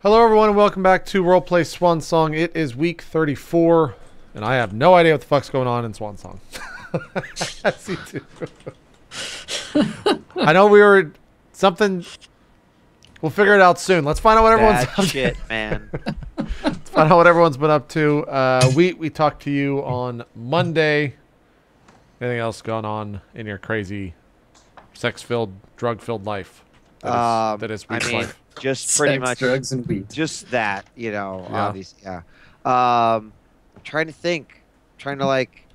Hello, everyone, and welcome back to RollPlay Swan Song. It is week 34, and I have no idea what the fuck's going on in Swan Song. I see too. I know we were something. We'll figure it out soon. Let's find out what everyone's up to. Shit, man. Let's find out what everyone's been up to. We talked to you on Monday. Anything else going on in your crazy, sex-filled, drug-filled life? That is week's life. Just pretty much drugs and weed. Just that, you know, Yeah. obviously, yeah. I'm trying to think. Trying to like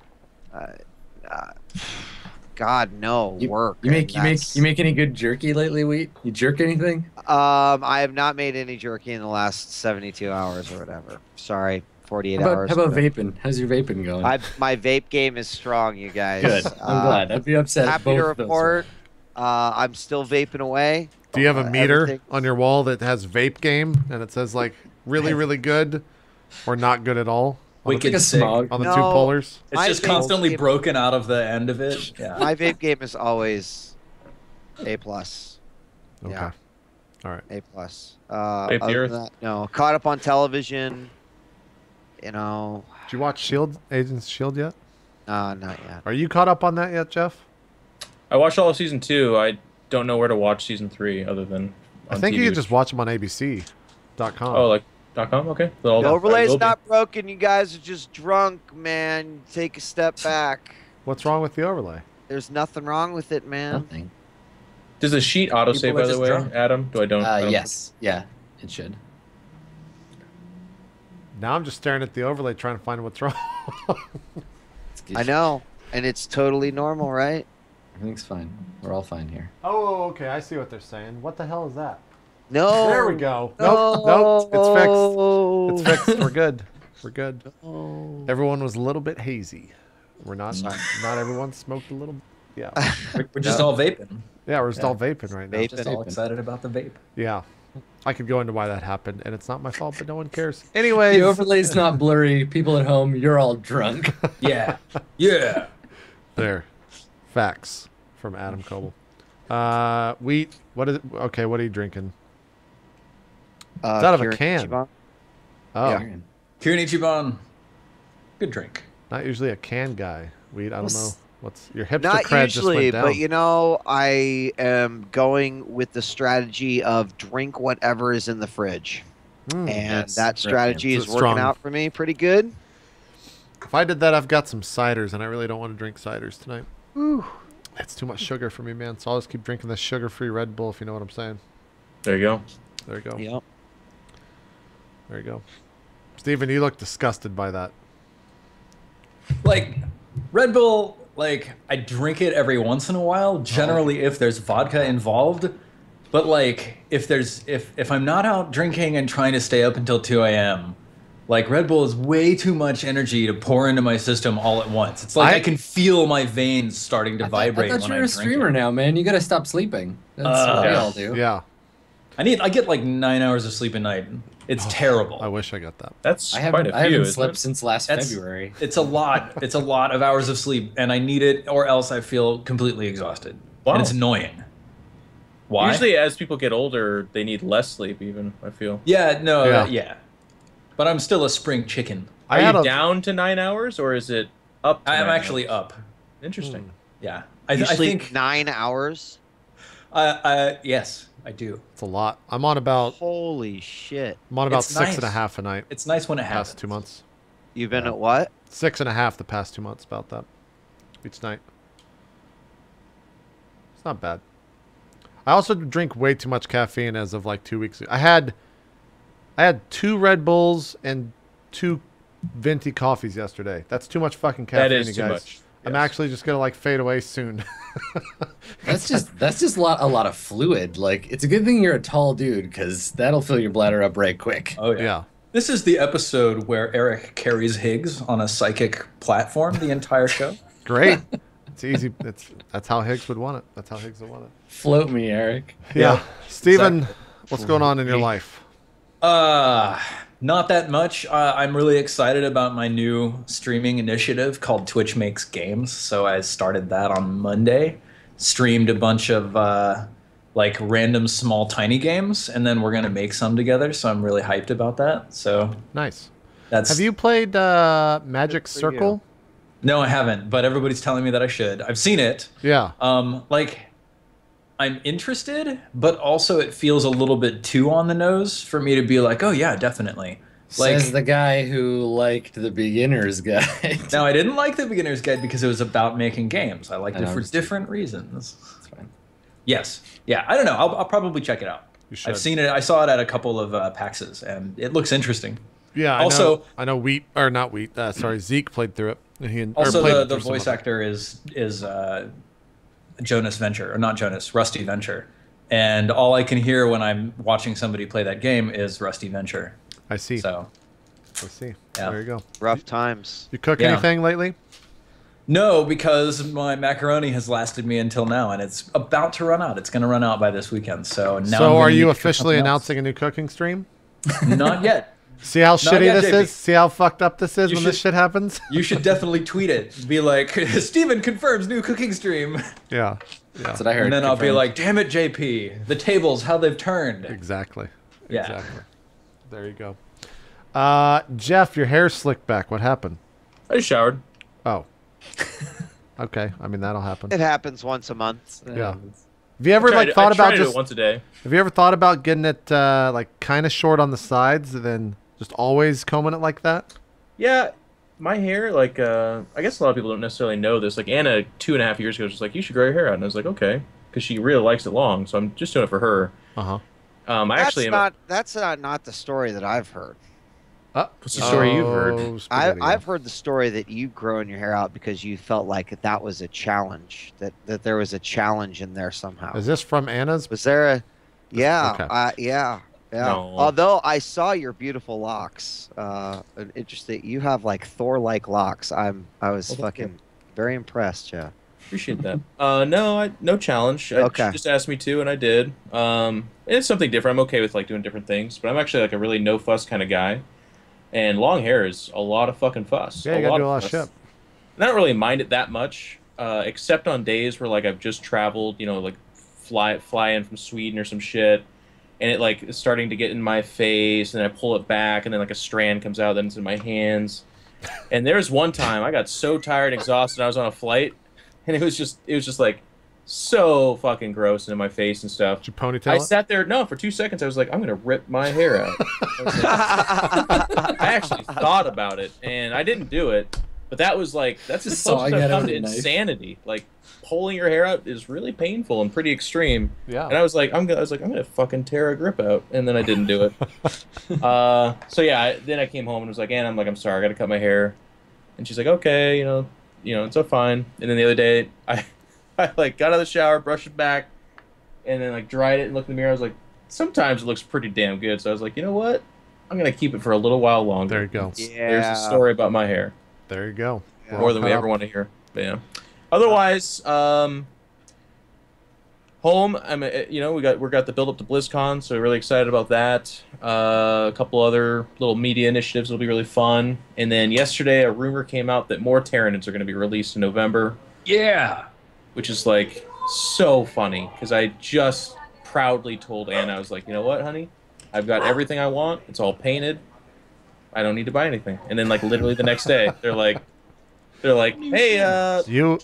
God no, work. You make any good jerky lately, Wheat? You jerk anything? I have not made any jerky in the last 72 hours or whatever. Sorry, 48 hours. How about vaping? How's your vaping going? My vape game is strong, you guys. Good. I'm glad. I'd be upset. Happy to report. I'm still vaping away. Do you have a meter everything. on your wall that has vape game and it says like really, really good or not good at all? Wicked sick. On the two polars? It's just constantly broken out of the end of it. Yeah. My vape game is always A+. Okay. Yeah. All right. A+. Vape the Other Earth. than that, no. Caught up on television. You know. Did you watch Shield, Agents Shield yet? Not yet. Are you caught up on that yet, Jeff? I watched all of season 2. I don't know where to watch season 3 other than on I think TV. you can just watch them on ABC.com. Oh, like .com? Okay. The overlay's not broken. You guys are just drunk, man. Take a step back. What's wrong with the overlay? There's nothing wrong with it, man. Nothing. Does the sheet autosave, People are by the just way, drunk. Adam? I don't Yes. Yeah, it should. Now I'm just staring at the overlay trying to find what's wrong. It's good. I know. And it's totally normal, right? Everything's fine. We're all fine here. Oh, okay. I see what they're saying. What the hell is that? No. There we go. No. Nope. It's fixed. It's fixed. We're good. We're good. No. Everyone was a little bit hazy. We're not. Not everyone smoked a little. Yeah. We're just all vaping. Yeah, we're just all vaping right now. Vape. Just all excited about the vape. Yeah. I could go into why that happened, and it's not my fault, but no one cares. Anyways. The overlay's not blurry. People at home, you're all drunk. Yeah. Yeah. There. Facts from Adam Koebel. Wheat. What is it? Okay, what are you drinking? It's out of a Keurig can. Ichiban. Oh, Yeah. Keurig Ichiban. Good drink. not usually a can guy. Wheat, I don't know. What's your hipster Not cred just usually, went down. but you know, I am going with the strategy of drink whatever is in the fridge. And Yes, that strategy It's is working strong. out for me pretty good. If I did that, I've got some ciders, and I really don't want to drink ciders tonight. Whew. It's too much sugar for me, man. So I'll just keep drinking this sugar-free Red Bull, if you know what I'm saying. There you go. There you go. Yep. There you go. Steven, you look disgusted by that. Like, Red Bull, like, I drink it every once in a while, generally if there's vodka involved. But, like, if I'm not out drinking and trying to stay up until 2 a.m., like, Red Bull is way too much energy to pour into my system all at once. It's like I can feel my veins starting to vibrate I when thought I you were a drink streamer it. now, man. You gotta stop sleeping. That's what we Yeah. all do. Yeah. I get like 9 hours of sleep a night. It's terrible. I wish I got that. That's I quite haven't, a I few. haven't isn't slept it? since last That's- February. It's a lot. It's a lot of hours of sleep, and I need it, or else I feel completely exhausted. Wow. And it's annoying. Why? Usually, as people get older, they need less sleep. Even I feel. Yeah. No. Yeah. Yeah. But I'm still a spring chicken. I Are had you a- down to 9 hours, or is it up? To I am 9 actually hours? up. Interesting. Yeah. You I sleep think. 9 hours? Yes, I do. It's a lot. I'm on about Holy shit. It's It's 6.5 nice. a night. It's nice when it happens. Past 2 months. You've been Yeah. at what? 6.5 the past 2 months. About that. Each night. It's not bad. I also drink way too much caffeine as of like 2 weeks ago. I had 2 Red Bulls and 2 venti coffees yesterday. That's too much fucking caffeine, That is you too guys. much. I'm Yes. actually just gonna like fade away soon. That's just a lot of fluid. Like, it's a good thing you're a tall dude, because that'll fill your bladder up right quick. Oh yeah. Yeah. This is the episode where Eric carries Higgs on a psychic platform the entire show. Great. It's easy. That's how Higgs would want it. That's how Higgs would want it. Float me, Eric. Yeah. Steven, exactly. what's going on in your life? Not that much. I'm really excited about my new streaming initiative called Twitch Makes Games. So I started that on Monday. Streamed a bunch of like random small tiny games, and then we're gonna make some together. So I'm really hyped about that. So Nice. that's. Have you played Magic Good for Circle? No, I haven't, but everybody's telling me that I should. I've seen it. Yeah. Like, I'm interested, but also it feels a little bit too on the nose for me to be like, oh yeah, definitely. Like, Says the guy who liked the beginner's guide. now I didn't like the beginner's guide because it was about making games. I liked it know, for it's different reasons. It's fine. Yes. Yeah. I don't know. I'll probably check it out. You should. I've seen it. I saw it at a couple of PAXs, and it looks interesting. Yeah. Also- I know Wheat or not Wheat. Sorry, Zeke played through it. Also, played the through some voice of it. actor is Jonas Venture, or not Jonas, Rusty Venture. And all I can hear when I'm watching somebody play that game is Rusty Venture. I see. So, I see. Yeah. There you go. Rough times. You cook Yeah. anything lately? no, because my macaroni has lasted me until now, and it's about to run out. It's going to run out by this weekend. So now. So I'm are gonna you need to cook officially something else. announcing a new cooking stream? Not yet. See how shitty yet, this JP. is? See how fucked up this is You when this should- shit happens? You should definitely tweet it. Be like, Steven confirms new cooking stream. Yeah. That's what I heard. And then I'll be confirmed. like, damn it, JP. The tables, how they've turned. Exactly. Yeah. Exactly. There you go. Geoff, your hair's slicked back. What happened? I just showered. Oh. Okay. I mean, that'll happen. It happens once a month. Yeah. Have you ever like thought I try about to do just? it once a day. Have you ever thought about getting it like kind of short on the sides and then just always combing it like that? Yeah, my hair, like, I guess a lot of people don't necessarily know this. Like, Anna, 2.5 years ago, was just like, you should grow your hair out. And I was like, okay. Because she really likes it long, so I'm just doing it for her. Uh huh. I That's actually am. not. That's not the story that I've heard. What's the story you've heard? I've heard the story that you growing your hair out because you felt like that was a challenge. That there was a challenge in there somehow. Is this from Anna's? Was there a? Yeah. Okay. Yeah. Yeah. No. Although I saw your beautiful locks. Interesting. You have like Thor-like locks. I was that's fucking very impressed. Yeah. Appreciate that. No challenge. She Okay. just asked me to, and I did. It's something different. I'm okay with like doing different things, but I'm actually like a really no fuss kind of guy. And long hair is a lot of fucking fuss. Yeah, you gotta do a lot of fuss. shit. And I don't really mind it that much, except on days where like I've just traveled, you know, like fly in from Sweden or some shit, and it like is starting to get in my face, and then I pull it back, and then like a strand comes out, then it's in my hands. And there's one time I got so tired and exhausted, I was on a flight, and it was just like so fucking gross and in my face and stuff. Did you ponytail I it? sat there, no, for 2 seconds. I was like, I'm gonna rip my hair out. I actually thought about it, and I didn't do it. But that was like, that's as close Sawing as I've it out come to with a knife. insanity. Like pulling your hair out is really painful and pretty extreme. Yeah. And I was like, I'm gonna fucking tear a grip out, and then I didn't do it. So yeah, then I came home and was like, Ann, I'm sorry, I gotta cut my hair. And she's like, okay, you know, it's all fine. And then the other day, I like got out of the shower, brushed it back, and then like dried it and looked in the mirror. I was like, sometimes it looks pretty damn good. So I was like, you know what? I'm gonna keep it for a little while longer. There you go. There's a story about my hair, There you go. Yeah. more than we Cut ever up. want to hear. But yeah. Otherwise, home. We got the build up to BlizzCon, so we're really excited about that. A couple other little media initiatives will be really fun. And then yesterday, a rumor came out that more Tyranids are going to be released in November, Yeah. which is like so funny because I just proudly told Anna, I was like, you know what, honey, I've got everything I want. It's all painted. I don't need to buy anything. And then like literally the next day, they're like, hey, You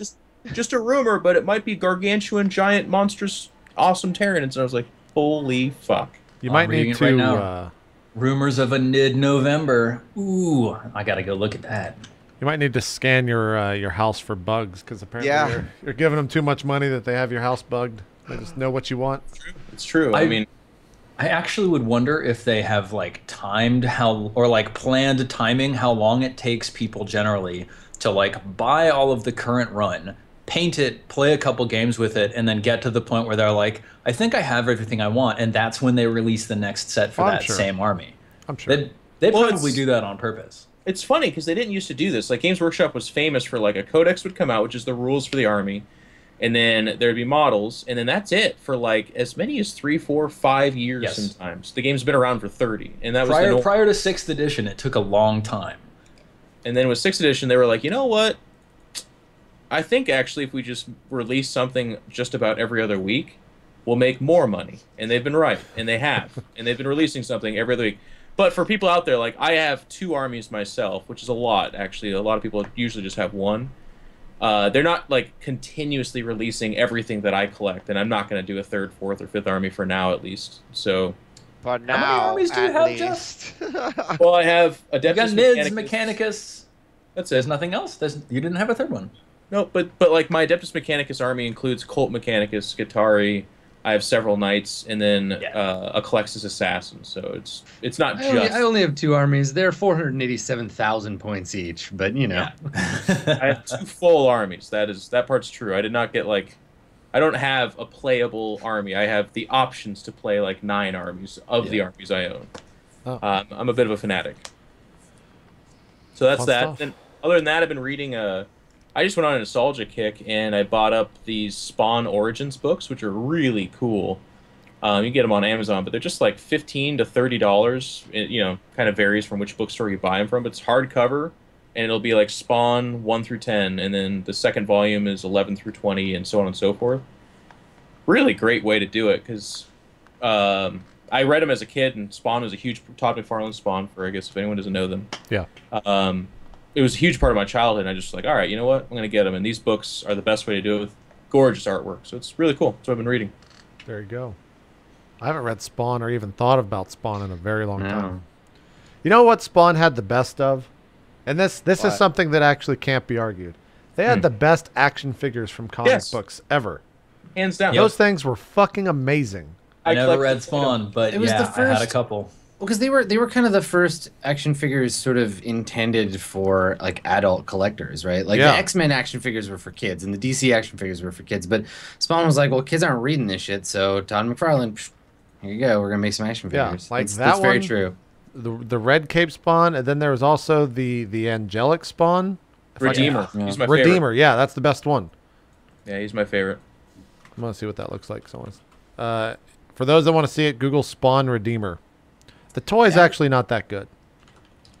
just a rumor, but it might be gargantuan, giant, monstrous, awesome Tyranids. And I was like, holy fuck. you I'm might reading need it right to. now. Rumors of a mid-November. Ooh, I gotta go look at that. You might need to scan your house for bugs because apparently Yeah. you're giving them too much money that they have your house bugged. They just know what you want. It's true. I mean, I actually would wonder if they have like timed how or like planned timing how long it takes people generally to like buy all of the current run, paint it, play a couple games with it, and then get to the point where they're like, I think I have everything I want, and that's when they release the next set for I'm that sure. same army. I'm sure. They Well, probably it's- do that on purpose. it's funny because they didn't used to do this. Like Games Workshop was famous for like a codex would come out, which is the rules for the army, and then there'd be models, and then that's it for like as many as 3, 4, 5 years Yes. sometimes. The game's been around for 30, and that was the norm. Prior to 6th edition, it took a long time. And then with 6th edition, they were like, you know what? I think actually if we just release something just about every other week, will make more money, and they've been right, and they have, and they've been releasing something every other week. But for people out there, like I have 2 armies myself, which is a lot actually. A lot of people usually just have 1. They're not like continuously releasing everything that I collect, and I'm not going to do a 3rd, 4th, or 5th army for now at least. So. But now, How many armies do you have, Jeff? Well, I have You Adeptus got Nids, Mechanicus. Mechanicus. That's it. There's nothing else. You didn't have a 3rd one. No, but like my Adeptus Mechanicus army includes Cult Mechanicus, Skitarii. I have several knights, and then a Calexis assassin. So it's not I only have 2 armies. They're 487,000 points each, but you know. I have 2 full armies. That part's true. I did not get like. I don't have a playable army. I have the options to play like 9 armies of the armies I own. Oh. I'm a bit of a fanatic. So that's Fun that. stuff. And other than that, I've been reading. I just went on a nostalgia kick, and I bought up these Spawn Origins books, which are really cool. You can get them on Amazon, but they're just like $15 to $30. You know, kind of varies from which bookstore you buy them from. But it's hardcover. And it'll be like Spawn 1 through 10, and then the second volume is 11 through 20, and so on and so forth. Really great way to do it, because I read them as a kid, and Spawn was a huge Todd McFarlane Spawn, for I guess if anyone doesn't know them. Yeah. It was a huge part of my childhood, and I just like, all right, you know what? I'm going to get them, and these books are the best way to do it with gorgeous artwork. So it's really cool. That's what I've been reading. There you go. I haven't read Spawn or even thought about Spawn in a very long time. You know what Spawn had the best of? And this is something that actually can't be argued. They had the best action figures from comic books ever. Hands down. Those things were fucking amazing. I never read Spawn, but It was the I had a first- couple. Well, because they were kind of the first action figures sort of intended for like adult collectors, right? Like the X-Men action figures were for kids, and the DC action figures were for kids. But Spawn was like, well, kids aren't reading this shit, so Todd McFarlane, psh, here you go, we're gonna make some action figures. Like that's very true. The Red Cape Spawn, and then there was also the Angelic Spawn. Redeemer. He's my Redeemer, favorite. yeah, that's the best one. Yeah, he's my favorite. I want to see what that looks like. For those that want to see it, Google Spawn Redeemer. The toy's actually not that good.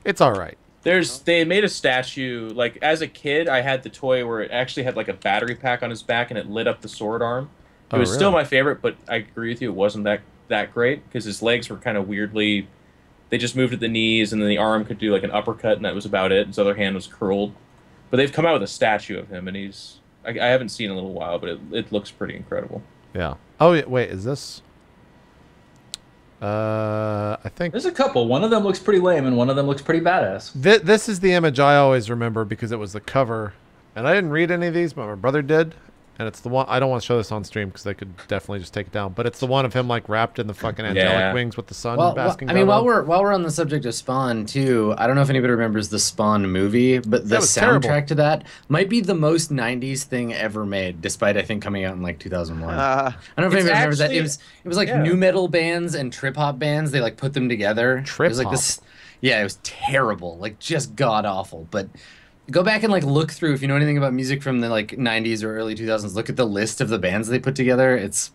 It's all right. They made a statue, like as a kid, I had the toy where it actually had like a battery pack on his back and it lit up the sword arm. It was still my favorite, but I agree with you, it wasn't that great because his legs were kind of weirdly. They just moved at the knees, and then the arm could do like an uppercut, and that was about it. His other hand was curled. But they've come out with a statue of him, and I haven't seen it in a little while, but it looks pretty incredible. Yeah. Oh, wait, is this? I think There's a couple. One of them looks pretty lame, and one of them looks pretty badass. this is the image I always remember because it was the cover. And I didn't read any of these, but my brother did. And it's the one, I don't want to show this on stream because they could definitely just take it down. But it's the one of him like wrapped in the fucking angelic wings with the sun basking I mean, down while on him. we're on the subject of Spawn too, I don't know if anybody remembers the Spawn movie, but the That was soundtrack terrible. to that might be the most '90s thing ever made, despite I think coming out in like 2001. I don't know if It's anybody remembers that. actually- It was like new metal bands and trip hop bands. They like put them together. It was like Trip-hop? this. Yeah, it was terrible, like just god awful. But go back and like look through if you know anything about music from the like 90s or early 2000s. Look at the list of the bands they put together. It's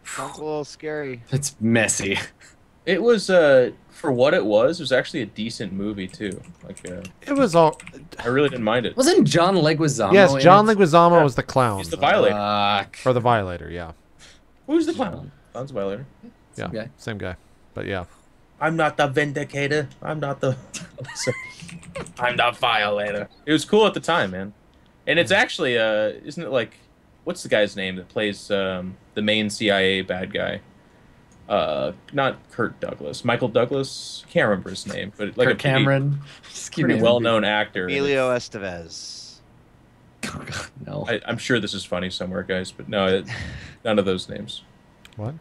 Sounds a little scary. it's messy. It was for what it was actually a decent movie too. Like It was all. I really didn't mind it. Wasn't John Leguizamo? Yes, in John it? Leguizamo was the clown. He's the Violator. Or the Violator, yeah. Who's the clown? Clown's the Violator. Yeah, guy. same guy. But yeah. I'm not the Vindicator. I'm not the. I'm the Violator. It was cool at the time, man. And it's actually, isn't it like, what's the guy's name that plays the main CIA bad guy? Not Kurt Douglas. Michael Douglas. Can't remember his name, but like Kirk Cameron. Just keep pretty naming well-known actor. Emilio Estevez. people. Oh, God, no. I'm sure this is funny somewhere, guys, but no, none of those names. What?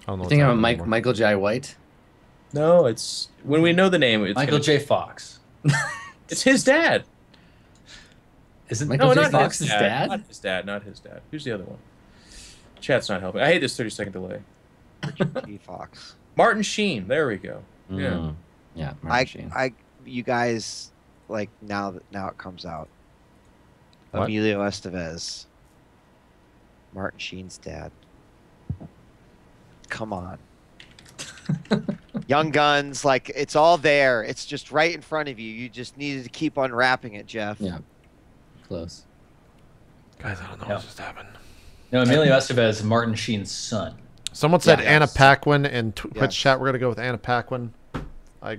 I don't know. I think I'm Michael J. White. No, it's when we know the name. It's Michael gonna- J. Fox. It's his dad. Is it Michael No, J. not Fox's his dad? Not his dad. Not his dad. Who's the other one? Chat's not helping. I hate this 30-second delay. T. Fox. Martin Sheen. There we go. Yeah. Mm. Yeah, Martin Sheen. You guys, like now it comes out. What? Emilio Estevez. Martin Sheen's dad. Come on. Young Guns, like it's all there. It's just right in front of you. You just needed to keep unwrapping it, Jeff. Yeah. Close. Guys, I don't know Yeah. what just happened. No, Emilio Estevez is Martin Sheen's son. Someone said Yeah, Anna yes. Paquin in Twitch Yes. chat. We're gonna go with Anna Paquin. I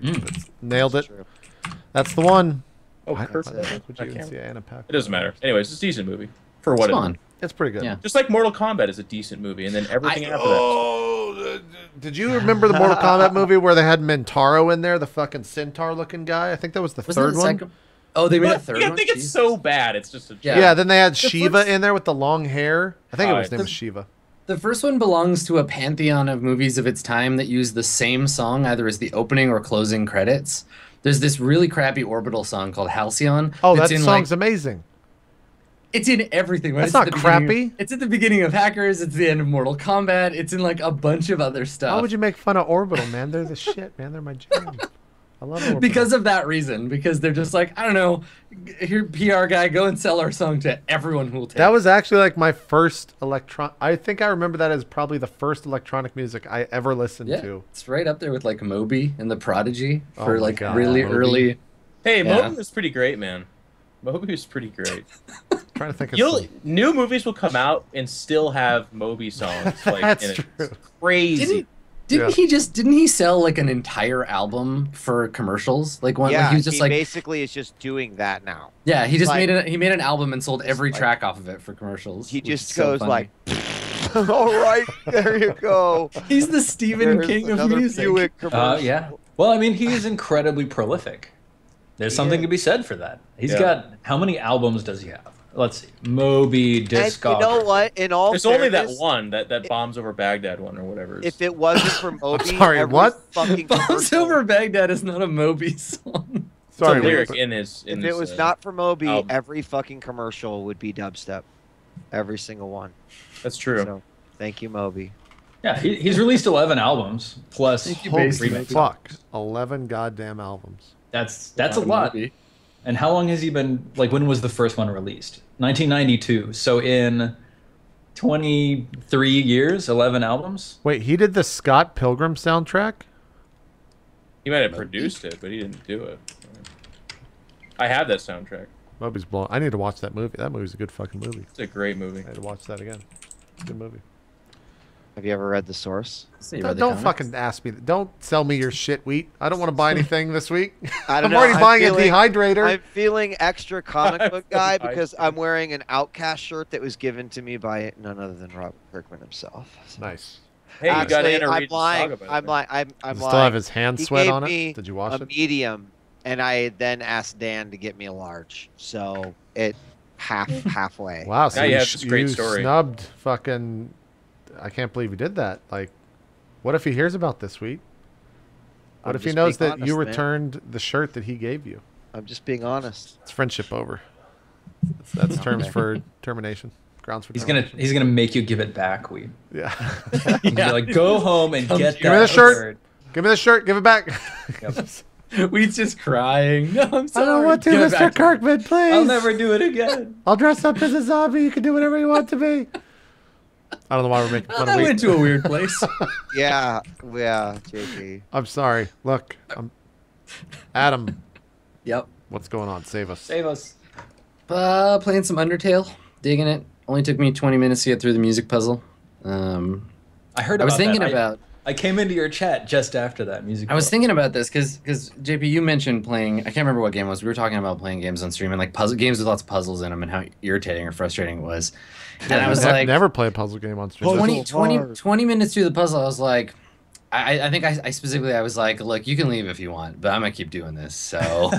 nailed it. True. That's the one. Oh, Why Kurt. the fuck would you I even can't- see Anna Paquin? It doesn't matter. Anyways, it's a decent movie for what it Swan. is. It's pretty good. Yeah. Just like Mortal Kombat is a decent movie, and then everything after that. Oh, did you remember the Mortal Kombat movie where they had Mintaro in there, the fucking centaur looking guy? I think that was the Wasn't third it one. second? Oh, they made a But third you one. think it's so bad? It's just a Yeah. Yeah, then they had The Shiva first- in there with the long hair. I think it was Alright. name was Shiva. The first one belongs to a pantheon of movies of its time that use the same song either as the opening or closing credits. There's this really crappy Orbital song called Halcyon. Oh, that's that in, song's like, amazing. it's in everything. Right? That's It's at not the beginning crappy. It's at the beginning of Hackers. It's the end of Mortal Kombat. It's in like a bunch of other stuff. Why would you make fun of Orbital, man? They're the shit, man. They're my jam. I love Orbital. Because of that reason. Because they're just like, I don't know, here PR guy, go and sell our song to everyone who will take that it. was actually like my first I think I remember that as probably the first electronic music I ever listened Yeah, to. it's right up there with like Moby and the Prodigy Oh for my like God, really Moby. early. Hey, Yeah. Moby was pretty great, man. Moby was pretty great. I'm trying to think of New movies will come out and still have Moby songs. Like, That's in it. true. It's crazy. Didn't he sell like an entire album for commercials? Like when Yeah, he was just like basically is just doing that now. yeah, he just like- made an album and sold every like- track off of it for commercials. He which just is so goes funny. like, "All right, there you go." he's the Stephen There's King of another music. Buick commercial. Yeah. Well, I mean, he is incredibly prolific. There's something to be said for that. He's Yeah. got how many albums does he have? Let's see. Moby, And Discography. you know what? In all There's only that fairness, one, that bombs over Baghdad one or whatever. If it wasn't for Moby, sorry, every what? fucking Bombs commercial- Over Baghdad is not a Moby song. it's Sorry, a lyric wait, in his. In If his, it was not for Moby, album. every fucking commercial would be dubstep. Every single one. That's true. So, thank you, Moby. Yeah, he's released 11 albums plus Thank you, holy Bass remix. fuck, 11 goddamn albums. That's a lot. And how long has he been, like, when was the first one released? 1992. So in 23 years, 11 albums? Wait, he did the Scott Pilgrim soundtrack? He might have produced it, but he didn't do it. I have that soundtrack. Moby's blown. I need to watch that movie. That movie's a good fucking movie. It's a great movie. I had to watch that again. Good movie. Have you ever read The Source? Don't fucking ask me. Don't sell me your shit wheat. I don't want to buy anything this week. I don't I'm know. already buying feeling- a dehydrator. I'm feeling extra comic book guy Dehydrator. because I'm wearing an Outcast shirt that was given to me by none other than Robert Kirkman himself. So- Nice. Hey, you got Actually, Anna I'm Reid's lying. Saga, by the I'm way. lying. I'm Does it lying. still have his hand He sweat gave on me it? Did you wash a it? medium, and I then asked Dan to get me a large. So it halfway. Wow, so Yeah, you, yeah, it's a great you story. snubbed fucking... I can't believe you did that. Like, what if he hears about this, Wheat? What I'm if he just knows being that you honest, man. returned the shirt that he gave you? I'm just being honest. It's friendship over. That's terms for termination. Grounds for He's gonna termination. make you give it back, Weed. Yeah. He'll be like, go home and get Give me the that shirt. Give me the shirt. Give it back. Weed's just crying. No, I'm I sorry. don't want to, Give it Mr. back to me. Kirkman, please. I'll never do it again. I'll dress up as a zombie. You can do whatever you want to be. I don't know why we're making fun That of went Wheat. to a weird place. Yeah, JP. I'm sorry. Look, Adam, Yep. what's going on? Save us. Save us. Playing some Undertale, digging it. Only took me 20 minutes to get through the music puzzle. I heard I about was thinking that. about. I came into your chat just after that music. I was thinking about this because JP, you mentioned playing. I can't remember what game it was. We were talking about playing games on stream and like puzzle games with lots of puzzles in them and how irritating or frustrating it was. And I was like, never play a puzzle game on stream. 20 minutes through the puzzle, I was like, I think I specifically, I was like, look, you can leave if you want, but I'm going to keep doing this. So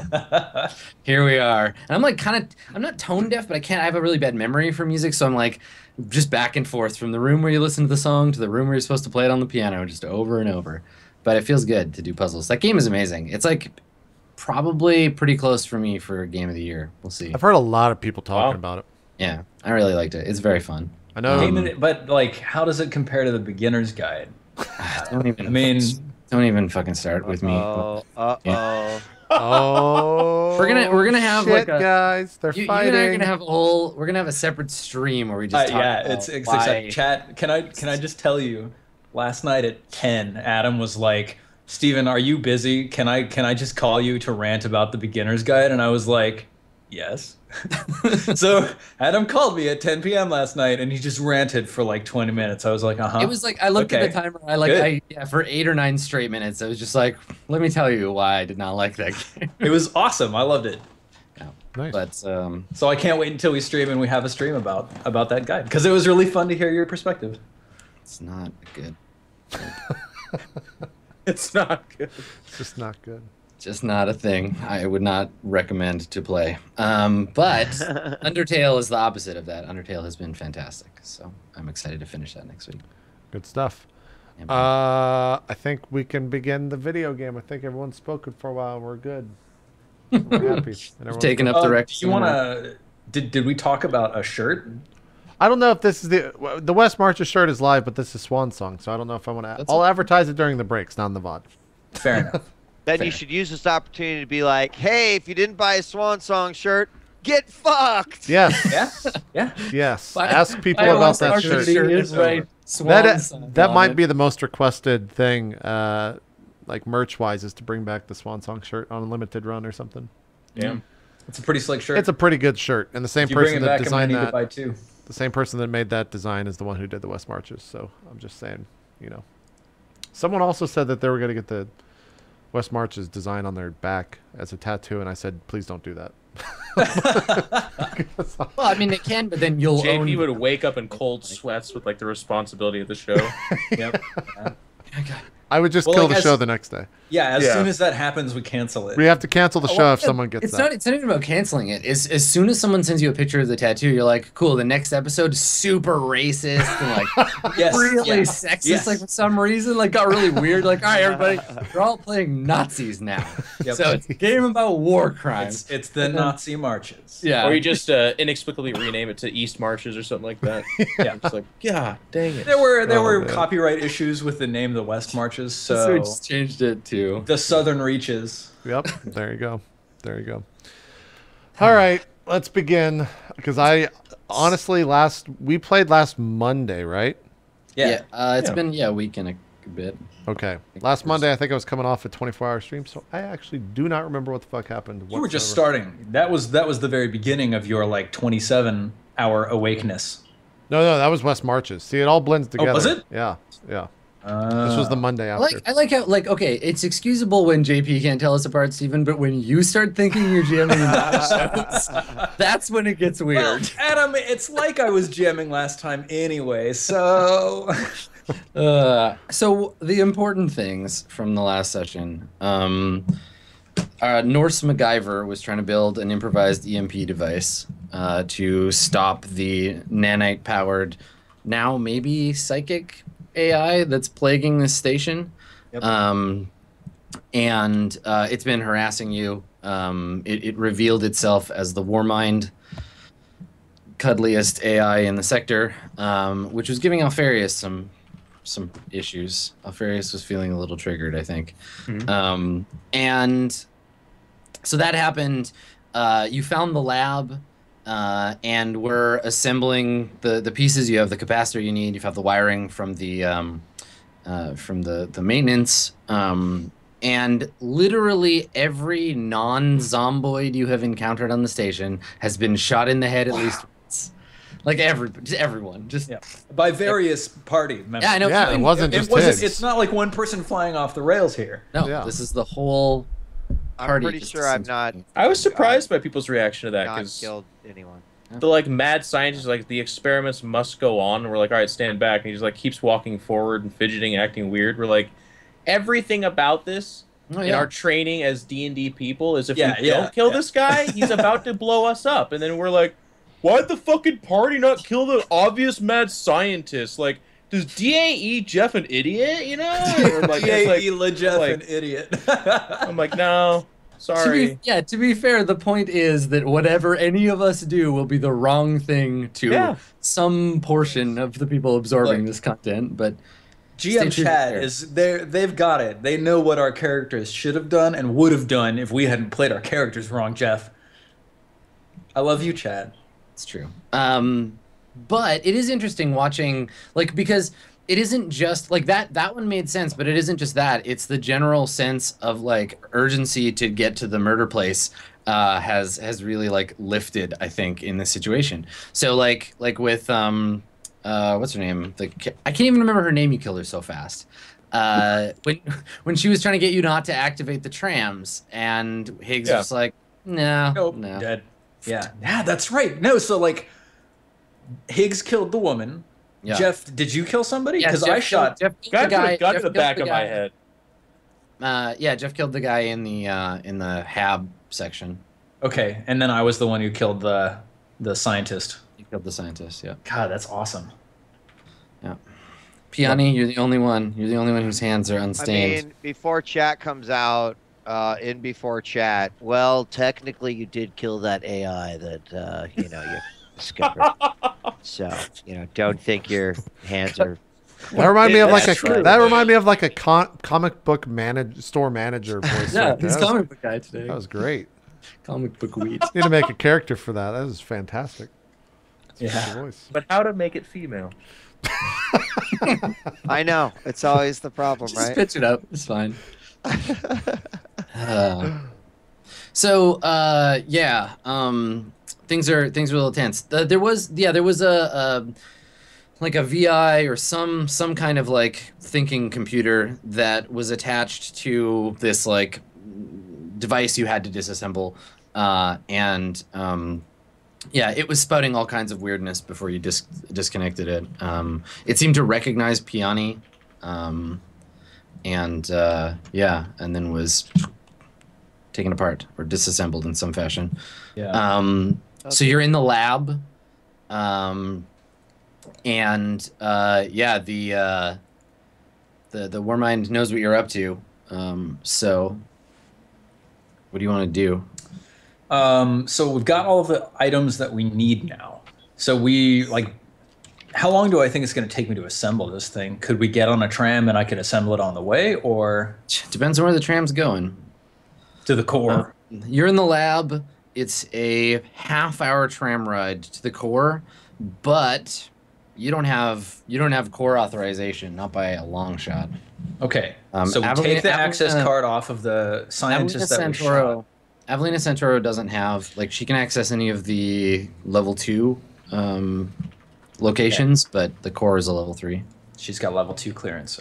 here we are. And I'm like I'm not tone deaf, but I have a really bad memory for music. So I'm like just back and forth from the room where you listen to the song to the room where you're supposed to play it on the piano, just over and over. But it feels good to do puzzles. That game is amazing. It's like probably pretty close for me for game of the year. We'll see. I've heard a lot of people talking Wow. about it. Yeah, I really liked it. It's very fun. I know. But like, how does it compare to the beginner's guide? Don't even, I mean, don't even fucking start with me. Oh, Yeah. Oh, We're gonna have shit, like a- guys. They're You fighting. and I are gonna have we're gonna have a separate stream where we just talk yeah, about it's why- exciting. Chat. Can I just tell you? Last night at 10, Adam was like, "Steven, are you busy? Can I just call you to rant about the beginner's guide?" And I was like, Yes. So Adam called me at 10 p.m. last night, and he just ranted for like 20 minutes. I was like, It was like I looked at the timer. For 8 or 9 straight minutes. I was just like, let me tell you why I did not like that game. It was awesome. I loved it. Yeah. Nice. But so I can't wait until we stream and we have a stream about that guide, because it was really fun to hear your perspective. It's not good. It's not good. It's just not good. Just not a thing I would not recommend to play. But Undertale is the opposite of that. Undertale has been fantastic, so I'm excited to finish that next week. Good stuff. Yeah, I think we can begin the video game. I think everyone's spoken for a while. We're good. We're happy. You've taken up the rec. Do you want to? Did we talk about a shirt? I don't know if this is the West Marches shirt is live, but this is Swan Song, so I don't know if I want to. I'll advertise it during the breaks, not in the VOD. Fair enough. Then you should use this opportunity to be like, hey, if you didn't buy a Swan Song shirt, get fucked. Yes. Yeah. Yes. Ask people about that shirt. Is right. That might be the most requested thing, like merch-wise, is to bring back the Swan Song shirt on a limited run or something. Yeah. It's a pretty slick shirt. It's a pretty good shirt, and the same person that designed that. Buy two. The same person that made that design is the one who did the West Marches. So I'm just saying, Someone also said that they were going to get the West Marches design on their back as a tattoo, and I said, please don't do that. Well, I mean, it can, but then you'll JP would wake up in cold sweats with like the responsibility of the show. Yep. I would just kill the show the next day. Yeah, as soon as that happens, we cancel it. We have to cancel the show if someone gets that. It's not even about canceling it. As soon as someone sends you a picture of the tattoo, you're like, cool, the next episode, super racist and like really sexist. Yes. Like for some reason, like got really weird. Like, all right, everybody, we're all playing Nazis now. Yep. So it's a game about war crimes. It's the Nazi marches. Yeah. Or you just inexplicably rename it to East Marches or something like that. Yeah. It's like, God dang it. There were copyright issues with the name the West Marches, so we just changed it to the Southern Reaches. Yep. There you go. There you go. All right, let's begin. Because I honestly we played last Monday, right? Yeah. It's been a week and a bit. Okay. Last Monday, I think I was coming off a 24-hour stream, so I actually do not remember what the fuck happened. You were just starting. That was the very beginning of your like 27-hour awakeness. No, that was West Marches. See, it all blends together. Oh, was it? Yeah. This was the Monday after. I like how, like, okay, it's excusable when JP can't tell us apart, Steven, but when you start thinking you're jamming in shows, that's when it gets weird. Well, Adam, it's like I was jamming last time anyway, so... So the important things from the last session, Norse MacGyver was trying to build an improvised EMP device to stop the nanite-powered, now maybe psychic AI that's plaguing this station. Yep. And it's been harassing you. It revealed itself as the Warmind, cuddliest AI in the sector, which was giving Alfarius some issues. Alfarius was feeling a little triggered, I think. Mm-hmm. And so that happened. You found the lab, and we're assembling the pieces. You have the capacitor you need. You have the wiring from the maintenance. And literally every non-zomboid you have encountered on the station has been shot in the head at least once. Like everyone, by various party members. Yeah, I know. Yeah, it wasn't just his. It's not like one person flying off the rails here. No, Yeah. This is the whole party. I'm pretty sure I've not. I was surprised by people's reaction to that Not because killed anyone. the like mad scientists like the experiments must go on. And we're like, all right, stand back, and he just like keeps walking forward and fidgeting, acting weird. We're like, everything about this in our training as D&D people is if we don't kill this guy, he's about to blow us up, and then we're like, why'd the fucking party not kill the obvious mad scientist? Like, does djWHEAT an idiot? You know? Or like, djWHEAT an idiot. I'm like, no, sorry. To be fair, the point is that whatever any of us do will be the wrong thing to some portion of the people absorbing this content. But GM chat is there. They've got it. They know what our characters should have done and would have done if we hadn't played our characters wrong, Geoff. I love you, Chad. It's true. But it is interesting watching, like, because it isn't just like that one made sense, but it isn't just that. It's the general sense of like urgency to get to the murder place has really like lifted, I think, in this situation. So like with what's her name? I can't even remember her name. You killed her so fast. When she was trying to get you not to activate the trams, and Higgs was like, no, dead. Yeah, that's right. No, so like Higgs killed the woman. Yeah. Jeff, did you kill somebody? Yeah, Because Jeff I shot. Jeff Guy the guy. got to the back of my head. Yeah, Jeff killed the guy in the Hab section. Okay, and then I was the one who killed the scientist. You killed the scientist. Yeah. God, that's awesome. Yeah. Piani, you're the only one. You're the only one whose hands are unstained. I mean, before chat comes out, before chat, well, technically you did kill that AI that you discovered. So don't think your hands are. That remind me of like a true. comic book store manager voice. Yeah, right there. he's comic book guy today. That was great. Comic book weed. Need to make a character for that. That was fantastic. Yeah. Voice. But how to make it female? I know it's always the problem, Just right? pitch it up. It's fine. Things are a little tense. There was a like a VI or some kind of like thinking computer that was attached to this like device you had to disassemble, it was spouting all kinds of weirdness before you disconnected it. It seemed to recognize Piani, and then was taken apart or disassembled in some fashion. Yeah. So you're in the lab, the Warmind knows what you're up to. So what do you want to do? So we've got all the items that we need now. So how long do I think it's going to take me to assemble this thing? Could we get on a tram and I could assemble it on the way, or? Depends on where the tram's going. To the core. You're in the lab. It's a half-hour tram ride to the core, but you don't have core authorization, not by a long shot. Okay. So we take the access card off of the scientist that we shot. Avelina Santoro doesn't have, she can access any of the level 2 locations, but the core is a level 3. She's got level 2 clearance.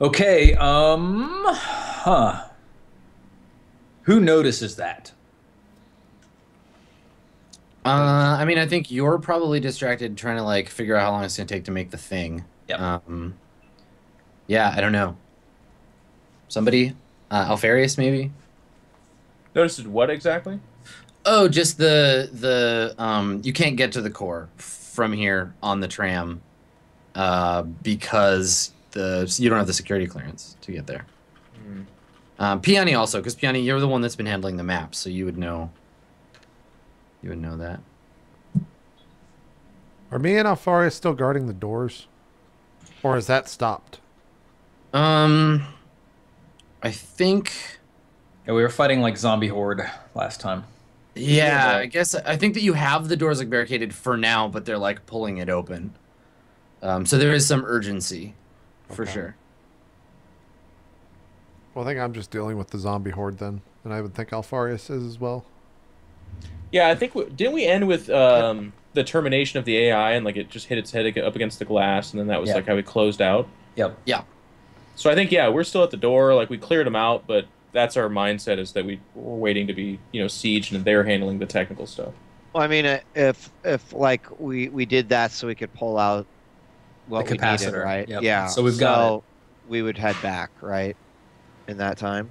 Okay, Who notices that? I mean, I think you're probably distracted trying to, figure out how long it's going to take to make the thing. Yep. Yeah, I don't know. Somebody? Alfarius, maybe? Notices what exactly? Oh, just the you can't get to the core from here on the tram because you don't have the security clearance to get there. Piani also, because Piani, you're the one that's been handling the map, so you would know. You would know that. Are me and Alfarius still guarding the doors, or is that stopped? I think. Yeah, we were fighting zombie horde last time. Yeah, I think that you have the doors barricaded for now, but they're pulling it open. So there is some urgency, for sure. Well, I think I'm just dealing with the zombie horde then, and I would think Alfarius is as well. Yeah, I think didn't we end with the termination of the AI and it just hit its head up against the glass, and then that was how we closed out. Yep. Yeah. So I think we're still at the door. We cleared them out, but that's our mindset, is that we're waiting to be sieged, and they're handling the technical stuff. Well, I mean, if we did that so we could pull out what we needed, right? Yep. Yeah. So we've got it. We would head back, right? In that time.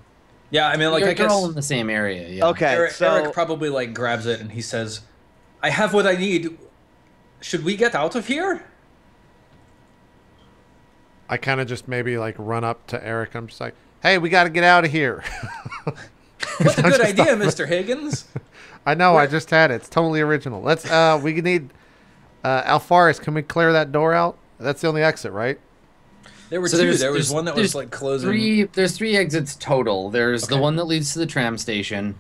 Yeah, I mean, I guess you're all in the same area. Yeah. Okay. Eric probably grabs it and he says, "I have what I need. Should we get out of here?" I kind of just maybe run up to Eric. I'm just like, "Hey, we got to get out of here." That's a good idea, Mr. Higgins. I know. I just had it. It's totally original. Let's. We need Alfarius. Can we clear that door out? That's the only exit, right? There were two. There was one that was closing. There's 3 exits total. There's the one that leads to the tram station.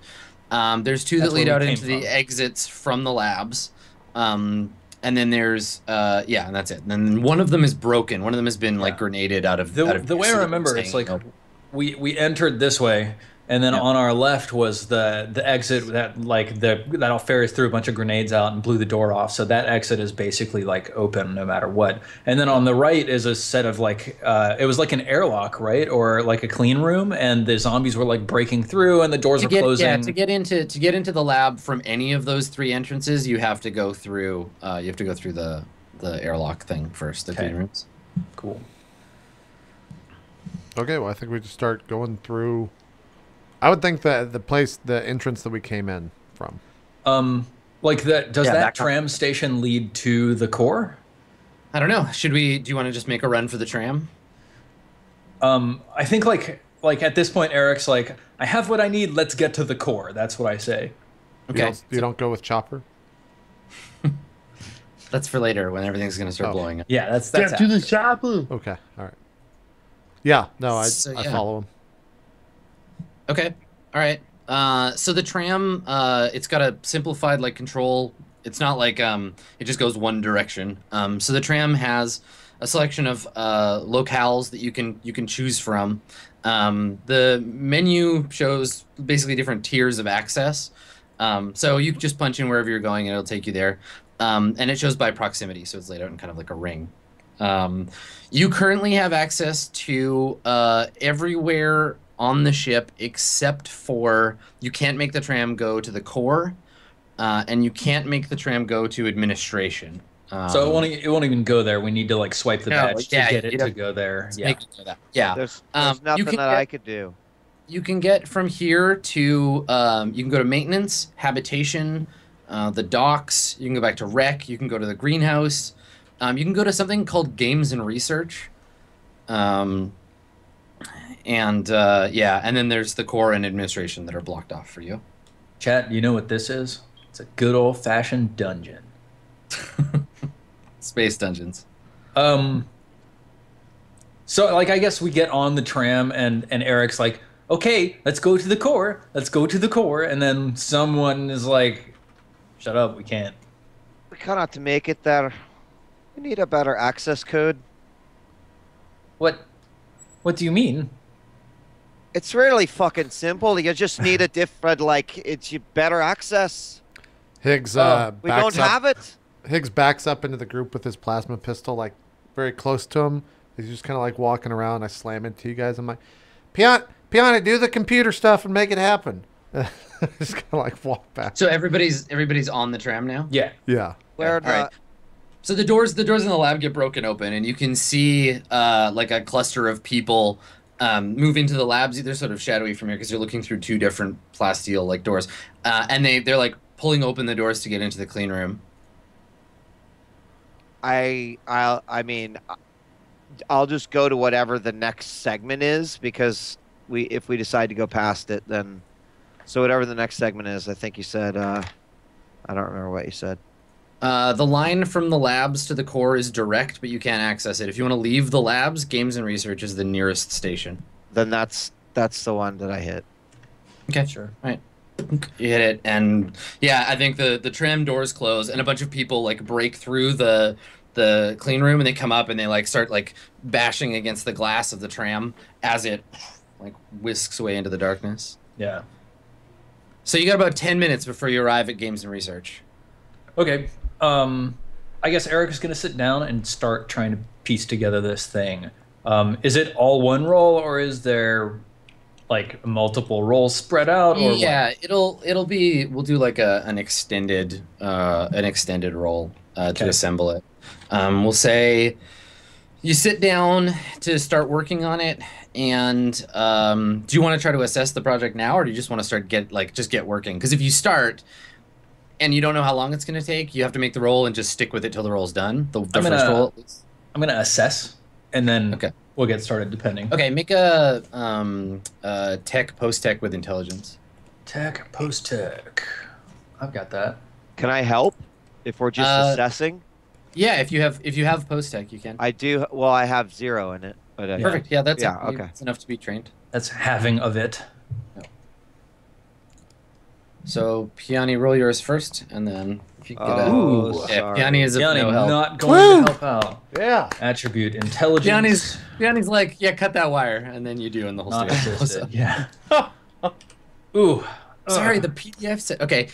There's 2 that lead out into the exits from the labs. And then there's and that's it. And then one of them is broken. One of them has been grenaded out of the way I remember, it's we entered this way, And then Yep. on our left was the exit that'll ferry through a bunch of grenades out and blew the door off. So that exit is basically like open no matter what. And then on the right is a set of like it was like an airlock, right, or like a clean room, and the zombies were like breaking through and the doors were closing. Yeah, to get into the lab from any of those 3 entrances, you have to go through the airlock thing first, the clean rooms. Cool. Okay, well, I think we just start going through. I would think that the entrance that we came in from. Like that. Does Yeah, that that tram station lead to the core? I don't know. Do you want to just make a run for the tram? I think like at this point, Eric's like, I have what I need. Let's get to the core. That's what I say. Okay. You don't go with Chopper? That's for later when everything's going to start blowing up. Yeah, that's Get to the chopper. Okay, all right. Yeah, no, I yeah. follow him. Okay. All right. So the tram, it's got a simplified like control. It's not like it just goes one direction. So the tram has a selection of locales that you can choose from. The menu shows basically different tiers of access. So you can just punch in wherever you're going and it'll take you there. And it shows by proximity, so it's laid out in kind of like a ring. You currently have access to everywhere on the ship except for you can't make the tram go to the core, and you can't make the tram go to administration. So it won't even go there. We need to like swipe the badge to get it to go there. Yeah. Make it go that. Yeah. There's nothing that I could do. You can get from here to you can go to maintenance, habitation, the docks. You can go back to rec. You can go to the greenhouse. You can go to something called games and research. And then there's the core and administration that are blocked off for you. Chat, you know what this is? It's a good old-fashioned dungeon. Space dungeons. So like I guess we get on the tram and Eric's like, okay, let's go to the core. Let's go to the core. And then someone is like, shut up, we can't. We cannot to make it there. We need a better access code. What do you mean? It's really fucking simple. You just need a different, it's better access. Higgs We don't have it. Higgs backs up into the group with his plasma pistol, like very close to him. He's just kind of like walking around. I slam into you guys. I'm like, Piana, do the computer stuff and make it happen. Just kind of like walk back. So everybody's on the tram now? Yeah. Yeah. Where All right. So the doors in the lab get broken open, and you can see like a cluster of people move into the labs. They're sort of shadowy from here because you're looking through 2 different plasteel like doors, and they're like pulling open the doors to get into the clean room. I mean, I'll just go to whatever the next segment is, because if we decide to go past it, then so whatever the next segment is. I think you said I don't remember what you said. The line from the labs to the core is direct, but you can't access it. If you want to leave the labs, games and research is the nearest station. Then that's the one that I hit. Okay, sure. All right. You hit it, and yeah, I think the tram doors close, and a bunch of people like break through the clean room, and they come up and they like start like bashing against the glass of the tram as it like whisks away into the darkness. Yeah. So you got about 10 minutes before you arrive at games and research. Okay. I guess Eric is going to sit down and start trying to piece together this thing. Is it all one roll, or is there like multiple rolls spread out? Or yeah, what? it'll be, we'll do like an extended roll to assemble it. We'll say you sit down to start working on it, and do you want to try to assess the project now, or do you just want to start get working? Because if you start and you don't know how long it's going to take, you have to make the roll and just stick with it till the roll's done. The first roll. I'm going to assess, and then Okay. we'll get started depending. Okay, make a tech, post-tech with intelligence. Tech, post-tech. I've got that. Can I help if we're just assessing? Yeah, if you have post-tech, you can. I do. Well, I have 0 in it. But Perfect. Yeah, that's okay. That's enough to be trained. That's having of it. So, Piani, roll yours first, and then if you get Oh, yeah, sorry. Piani is of Yanni, no help. not going Woo! to help out. Yeah. Attribute, intelligence. Piani's like, yeah, cut that wire, and then you do, and the whole Not thing goes assisted. up. Yeah. Ooh. Sorry, the PDF said. Okay.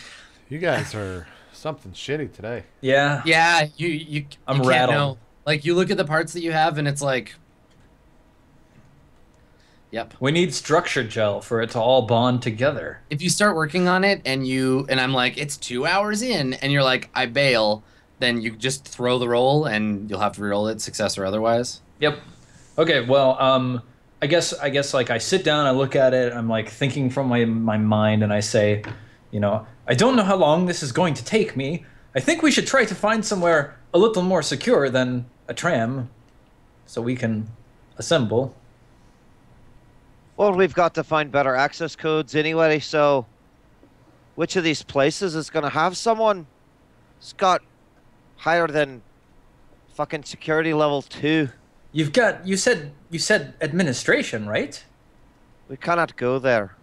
You guys are something shitty today. Yeah. Yeah, you I'm can't rattled. know. Like you look at the parts that you have, and it's like, yep. We need structure gel for it to all bond together. If you start working on it, and I'm like, it's 2 hours in, and you're like, I bail, then you just throw the roll, and you'll have to re-roll it, success or otherwise. Yep. Okay. Well, I guess like I sit down, I look at it, I'm like thinking from my mind, and I say, you know, I don't know how long this is going to take me. I think we should try to find somewhere a little more secure than a tram, so we can assemble. Well, we've got to find better access codes anyway, so which of these places is going to have someone who's got higher than fucking security level 2? You said administration, right? We cannot go there.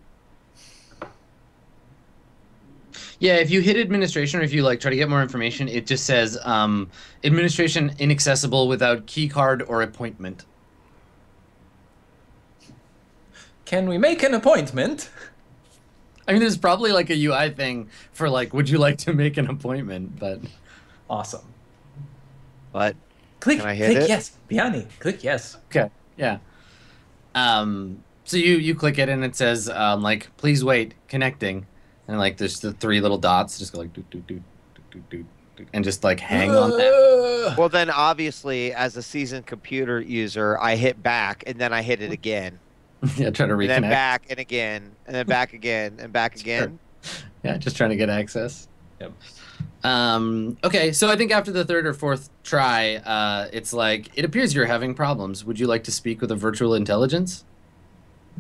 Yeah, if you hit administration, or if you like try to get more information, it just says administration inaccessible without key card or appointment. Can we make an appointment? I mean, there's probably like a UI thing for like, would you like to make an appointment? But Awesome. But Click, can I hit click it? yes. Piani, click yes. okay, yeah. So you click it and it says like, please wait, connecting, and like there's the 3 little dots just go like doot doot doot doot doot doot, and just like hang on that. Well, then obviously, as a seasoned computer user, I hit back and then I hit it again. Yeah, try to reconnect. And then back and again, and then back again, and back again. Yeah, just trying to get access. Yep. Okay, so I think after the 3rd or 4th try, it's like, it appears you're having problems. Would you like to speak with a virtual intelligence?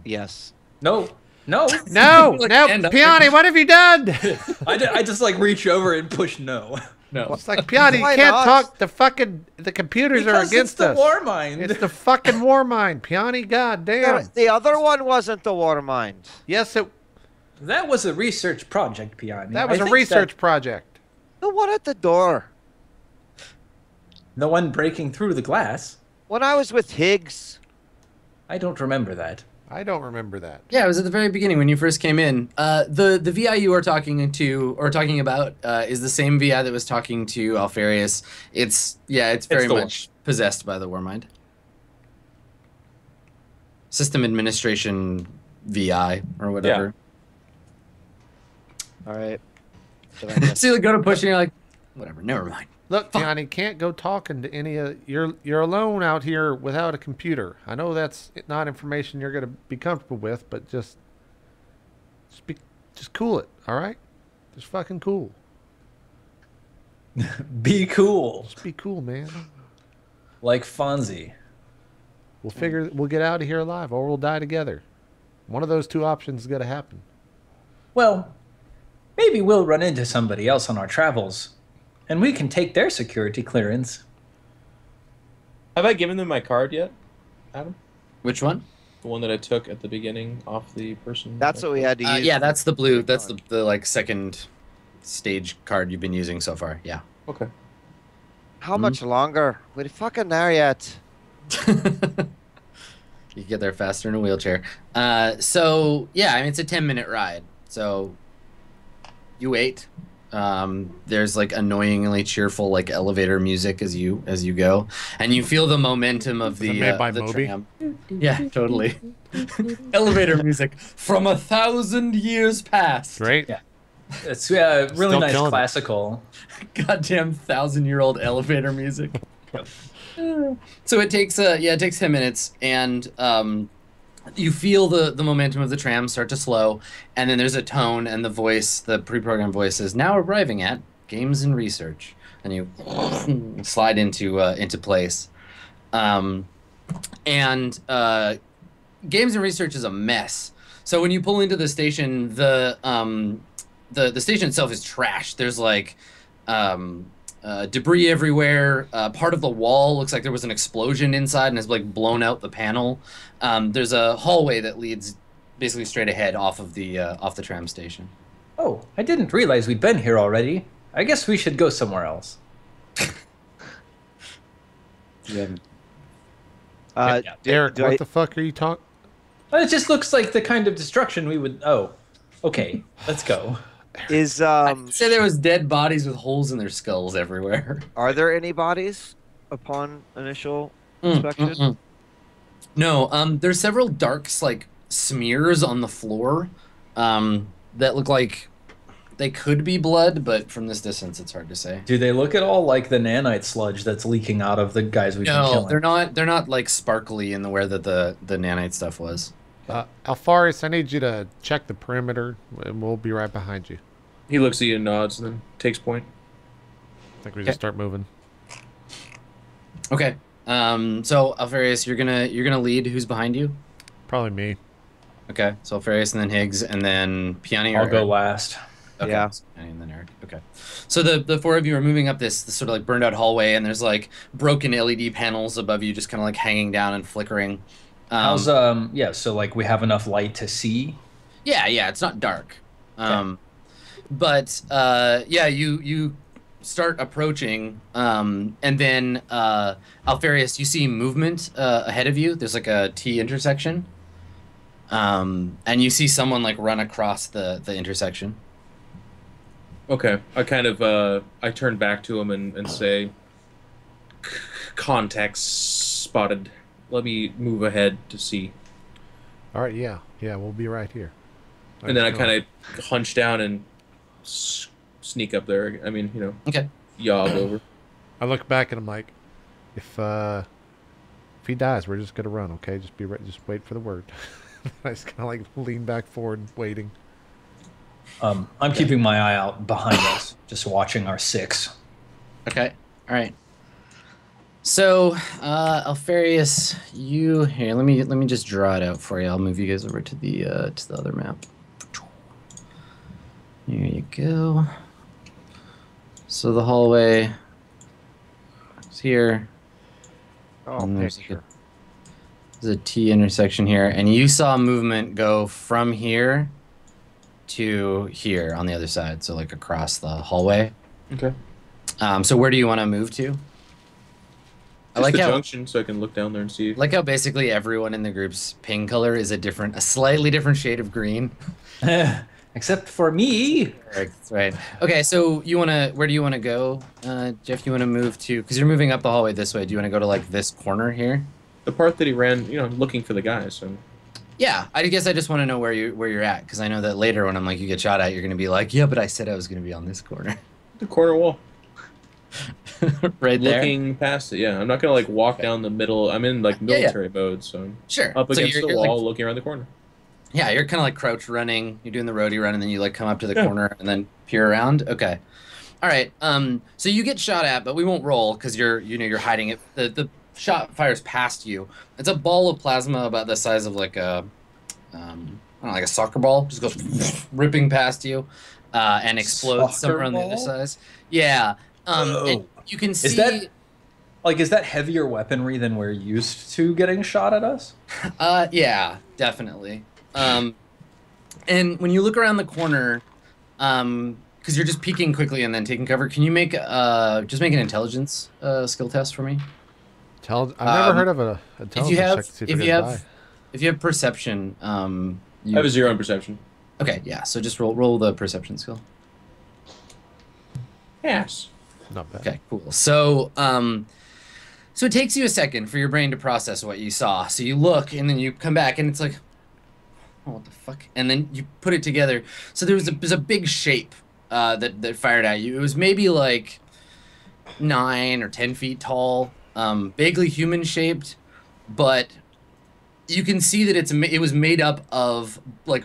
Yes. No. No. No, Like, no, stand up. Piani, what have you done? I just like reach over and push no. No. It's like, Piani, you Why can't not? talk. The computers are Because against it's the us. war mind. It's the fucking war mind, Piani. God damn. The other one wasn't the water mind. Yes, That was a research project, Piani. that was I a think research project. The one at the door. The one breaking through the glass. When I was with Higgs. I don't remember that. I don't remember that. Yeah, it was at the very beginning when you first came in. The VI you are talking about is the same VI that was talking to Alfarius. It's very the one. much possessed by the Warmind. System administration VI or whatever. All right. So you go to push and you're like, whatever, never mind. Look, Piani, can't go talking to any of you're alone out here without a computer. I know that's not information you're going to be comfortable with, but just cool it, all right? Just fucking cool. Be cool. Just be cool, man. Like Fonzie. We'll get out of here alive, or we'll die together. One of those 2 options is going to happen. Well, maybe we'll run into somebody else on our travels, and we can take their security clearance. Have I given them my card yet, Adam? Which one? The one that I took at the beginning off the person. That's what we had to use. Yeah, that's the blue. That's the like second stage card you've been using so far. Yeah. Okay. How much longer? We're fucking there yet. You get there faster in a wheelchair. So yeah, I mean it's a 10-minute ride. So you wait. There's like annoyingly cheerful like elevator music as you go, and you feel the momentum of the Made by the Moby? tram. Yeah, totally. Elevator music from 1,000 years past. Great. Yeah. It's really Still nice killing it. classical. Goddamn 1,000-year-old elevator music. So it takes 10 minutes, and you feel the momentum of the tram start to slow, and then there's a tone, and the pre-programmed voice is now arriving at games and research, and you slide into place. And games and research is a mess. So when you pull into the station, the station itself is trash. There's like debris everywhere. Part of the wall looks like there was an explosion inside and has like blown out the panel. There's a hallway that leads basically straight ahead off the tram station. Oh, I didn't realize we'd been here already. I guess we should go somewhere else. Yeah. Eric, what the fuck are you talking? It just looks like the kind of destruction we would. Oh, okay, let's go. Is I'd say there was dead bodies with holes in their skulls everywhere. Are there any bodies upon initial inspection? No, there's several dark like smears on the floor that look like they could be blood, but from this distance it's hard to say. Do they look at all like the nanite sludge that's leaking out of the guys we've been killing? They're not like sparkly in the way that the nanite stuff was. Alpharius, I need you to check the perimeter, and we'll be right behind you. He looks at you and nods, and then takes point. I think we just start moving. Okay. So Alpharius, you're gonna lead. Who's behind you? Probably me. Okay. So Alpharius, and then Higgs, and then Piani. I'll go last. Okay. Yeah. So Piani and then Eric. Okay. So the four of you are moving up this sort of like burned out hallway, and there's like broken LED panels above you, just kind of like hanging down and flickering. How's yeah? So like we have enough light to see. Yeah. It's not dark. Okay. But yeah, you start approaching, and then Alpharius, you see movement ahead of you. There's like a T intersection, and you see someone like run across the intersection. Okay, I kind of I turn back to him and say, "Contacts spotted. Let me move ahead to see." All right, yeah, we'll be right here. And then I kind of hunch down and sneak up there. I mean, Okay. Yob over. I look back and I'm like, if he dies, we're just gonna run, okay? Just be ready. Just wait for the word. I just kind of like lean back forward, waiting. I'm keeping my eye out behind us, just watching our six. Okay. All right. So, Alpharius, you here. Let me just draw it out for you. I'll move you guys over to the other map. Here you go. So the hallway is here. Oh, and there's picture. a T intersection here, and you saw movement go from here to here on the other side, so like across the hallway. Okay. So where do you want to move to? I like the how junction, so I can look down there and see. like how basically everyone in the group's ping color is a slightly different shade of green. Except for me. That's right. Okay, so where do you want to go, Geoff? You want to move to, because you're moving up the hallway this way. Do you want to go to like this corner here? The part that he ran, looking for the guys. So. Yeah, I guess I just want to know where you're at, because I know that later when I'm like you get shot at, you're gonna be like, yeah, but I said I was gonna be on this corner. The corner wall. Right there. Looking past it, yeah. I'm not gonna like walk down the middle. I'm in like military mode, so I'm Sure. up So against the you're wall, like, looking around the corner. yeah, you're kind of like crouch running. You're doing the roadie run, and then you like come up to the corner and then peer around. Okay. All right. So you get shot at, but we won't roll because you're hiding it. The shot fires past you. It's a ball of plasma about the size of like a I don't know, like a soccer ball. Just goes ripping past you, and explodes somewhere on the other side. Yeah. And you can see. Is that heavier weaponry than we're used to getting shot at us? Yeah, definitely. And when you look around the corner, because you're just peeking quickly and then taking cover, can you make just make an intelligence skill test for me? I've never heard of a intelligence check to see if you have perception, I have a 0 in perception. Okay, yeah. So just roll the perception skill. Yes. Not bad. Okay, cool. So so it takes you a second for your brain to process what you saw. So you look and then you come back and it's like, oh, what the fuck? And then you put it together. So there's a big shape that fired at you. It was maybe like 9 or 10 feet tall, vaguely human shaped, but you can see that it was made up of like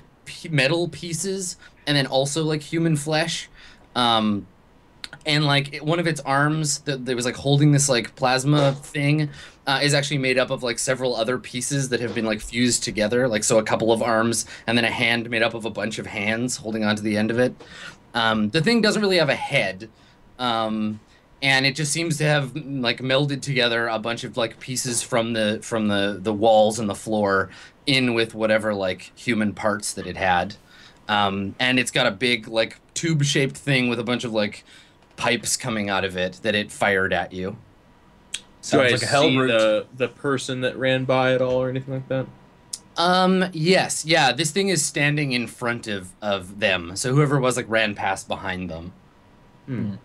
metal pieces and then also like human flesh. And like one of its arms that was like holding this like plasma thing is actually made up of like several other pieces that have been like fused together. Like, so a couple of arms and then a hand made up of a bunch of hands holding onto the end of it. The thing doesn't really have a head. And it just seems to have like melded together a bunch of like pieces from the walls and the floor in with whatever like human parts that it had. And it's got a big like tube shaped thing with a bunch of like pipes coming out of it that it fired at you. Do I see the person that ran by at all or anything like that? Yes, yeah. This thing is standing in front of them. So whoever it was like ran past behind them. Hmm.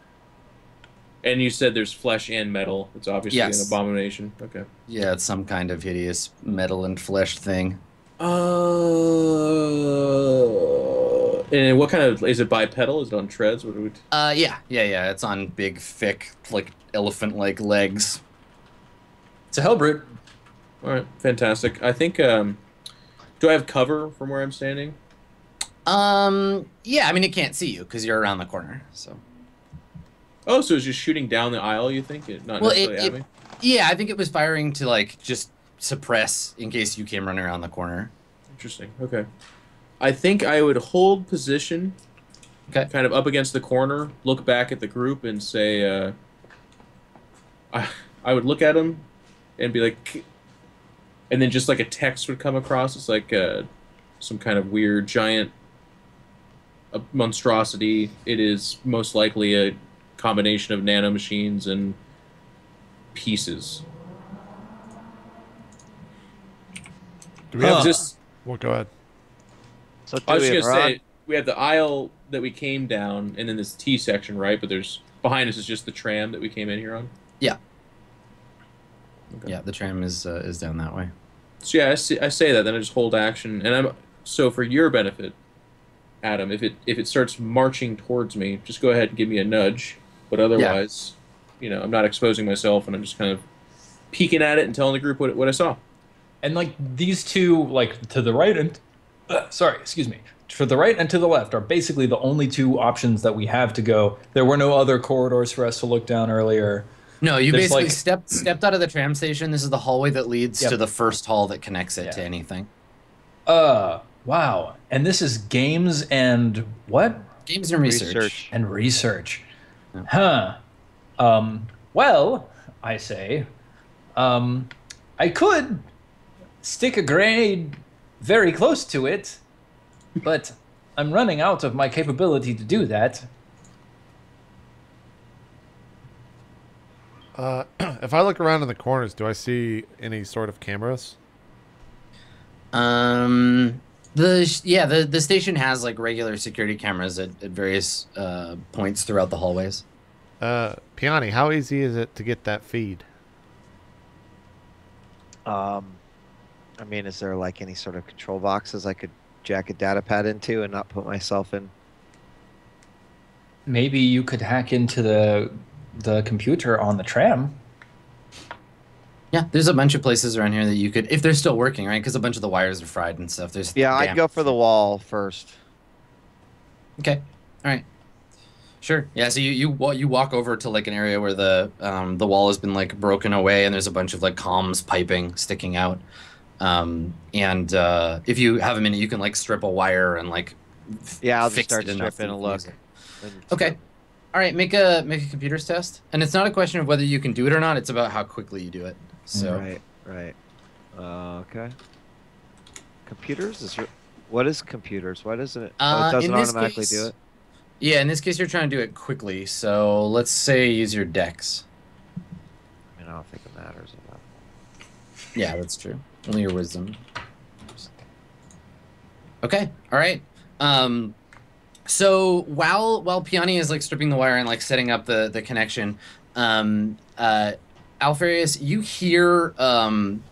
And you said there's flesh and metal. It's obviously an abomination. Okay. Yeah, it's some kind of hideous metal and flesh thing. And what kind of, is it bipedal? Is it on treads? What do we? Yeah. It's on big, thick, like elephant-like legs. It's a hellbrute. All right, fantastic. I think. Do I have cover from where I'm standing? Yeah. I mean, it can't see you because you're around the corner. So. Oh, so it's just shooting down the aisle? You think it, not necessarily at me? Yeah, I think it was firing to like just suppress in case you came running around the corner. Interesting. Okay. I think I would hold position, kind of up against the corner, look back at the group, and say, I would look at them and be like, and then just like a text would come across. It's like some kind of weird giant monstrosity. It is most likely a combination of nanomachines and pieces. Do we have this? Well, go ahead. So I was just gonna say we have the aisle that we came down, and then this T section, right? But there's behind us is just the tram that we came in here on. Yeah. Okay. Yeah, the tram is down that way. So yeah, I say that, then I just hold action, and so for your benefit, Adam, if it starts marching towards me, just go ahead and give me a nudge. But otherwise, I'm not exposing myself, and I'm just kind of peeking at it and telling the group what I saw. And like these two, like to the right and excuse me, to the right and to the left are basically the only two options that we have to go. There were no other corridors for us to look down earlier. No, you basically stepped out of the tram station. This is the hallway that leads to the first hall that connects it to anything. Wow. And this is games and what? Games and research. And research. Huh. Well, I say, I could stick a grenade very close to it, but I'm running out of my capability to do that. If I look around in the corners, do I see any sort of cameras? The station has like regular security cameras at various points throughout the hallways. Piani, how easy is it to get that feed? I mean, is there like any sort of control boxes I could jack a data pad into and not put myself in? Maybe you could hack into the computer on the tram. Yeah, there's a bunch of places around here that you could, if they're still working, right? Because a bunch of the wires are fried and stuff. I'd go for the wall first. Okay, all right, sure. Yeah, so you walk over to like an area where the wall has been like broken away, and there's a bunch of like comms piping sticking out. And if you have a minute, you can like strip a wire and like I'll just start stripping a look. Okay. All right, make a computers test, and it's not a question of whether you can do it or not. It's about how quickly you do it. So right. Okay. Computers what is computers? Why doesn't it? It doesn't automatically do it. Yeah, in this case, you're trying to do it quickly. So let's say use your dex. I mean, I don't think it matters enough. Yeah, that's true. Only your wisdom. Okay. All right. So while Piani is like stripping the wire and like setting up the connection, Alfarius, you hear some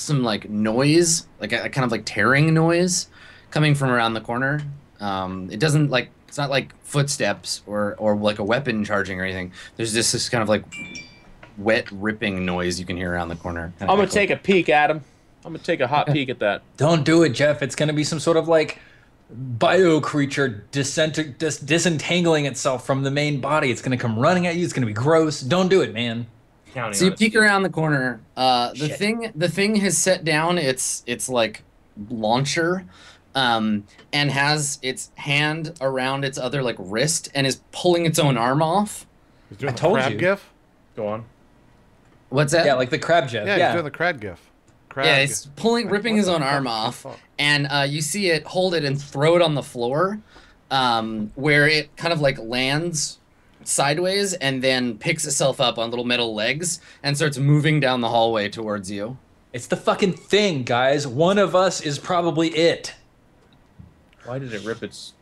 like noise, like a kind of like tearing noise coming from around the corner. It doesn't like, it's not like footsteps or like a weapon charging or anything. There's just this kind of like wet ripping noise you can hear around the corner. I'm gonna take a peek, Adam. I'm gonna take a hot peek at that. Don't do it, Geoff. It's gonna be some sort of like bio creature disentangling itself from the main body. It's gonna come running at you. It's gonna be gross. Don't do it, man. So you peek around the corner. The thing has set down its like launcher, and has its hand around its other like wrist and is pulling its own arm off. He's doing I told crab you. gif? Go on. What's that? Yeah, like the crab Geoff. Yeah, he's doing the crab gif. Yeah, it's ripping his own arm off, and you see it hold it and throw it on the floor, where it kind of like lands sideways and then picks itself up on little metal legs and starts moving down the hallway towards you. It's the fucking thing, guys. One of us is probably it. Why did it rip its?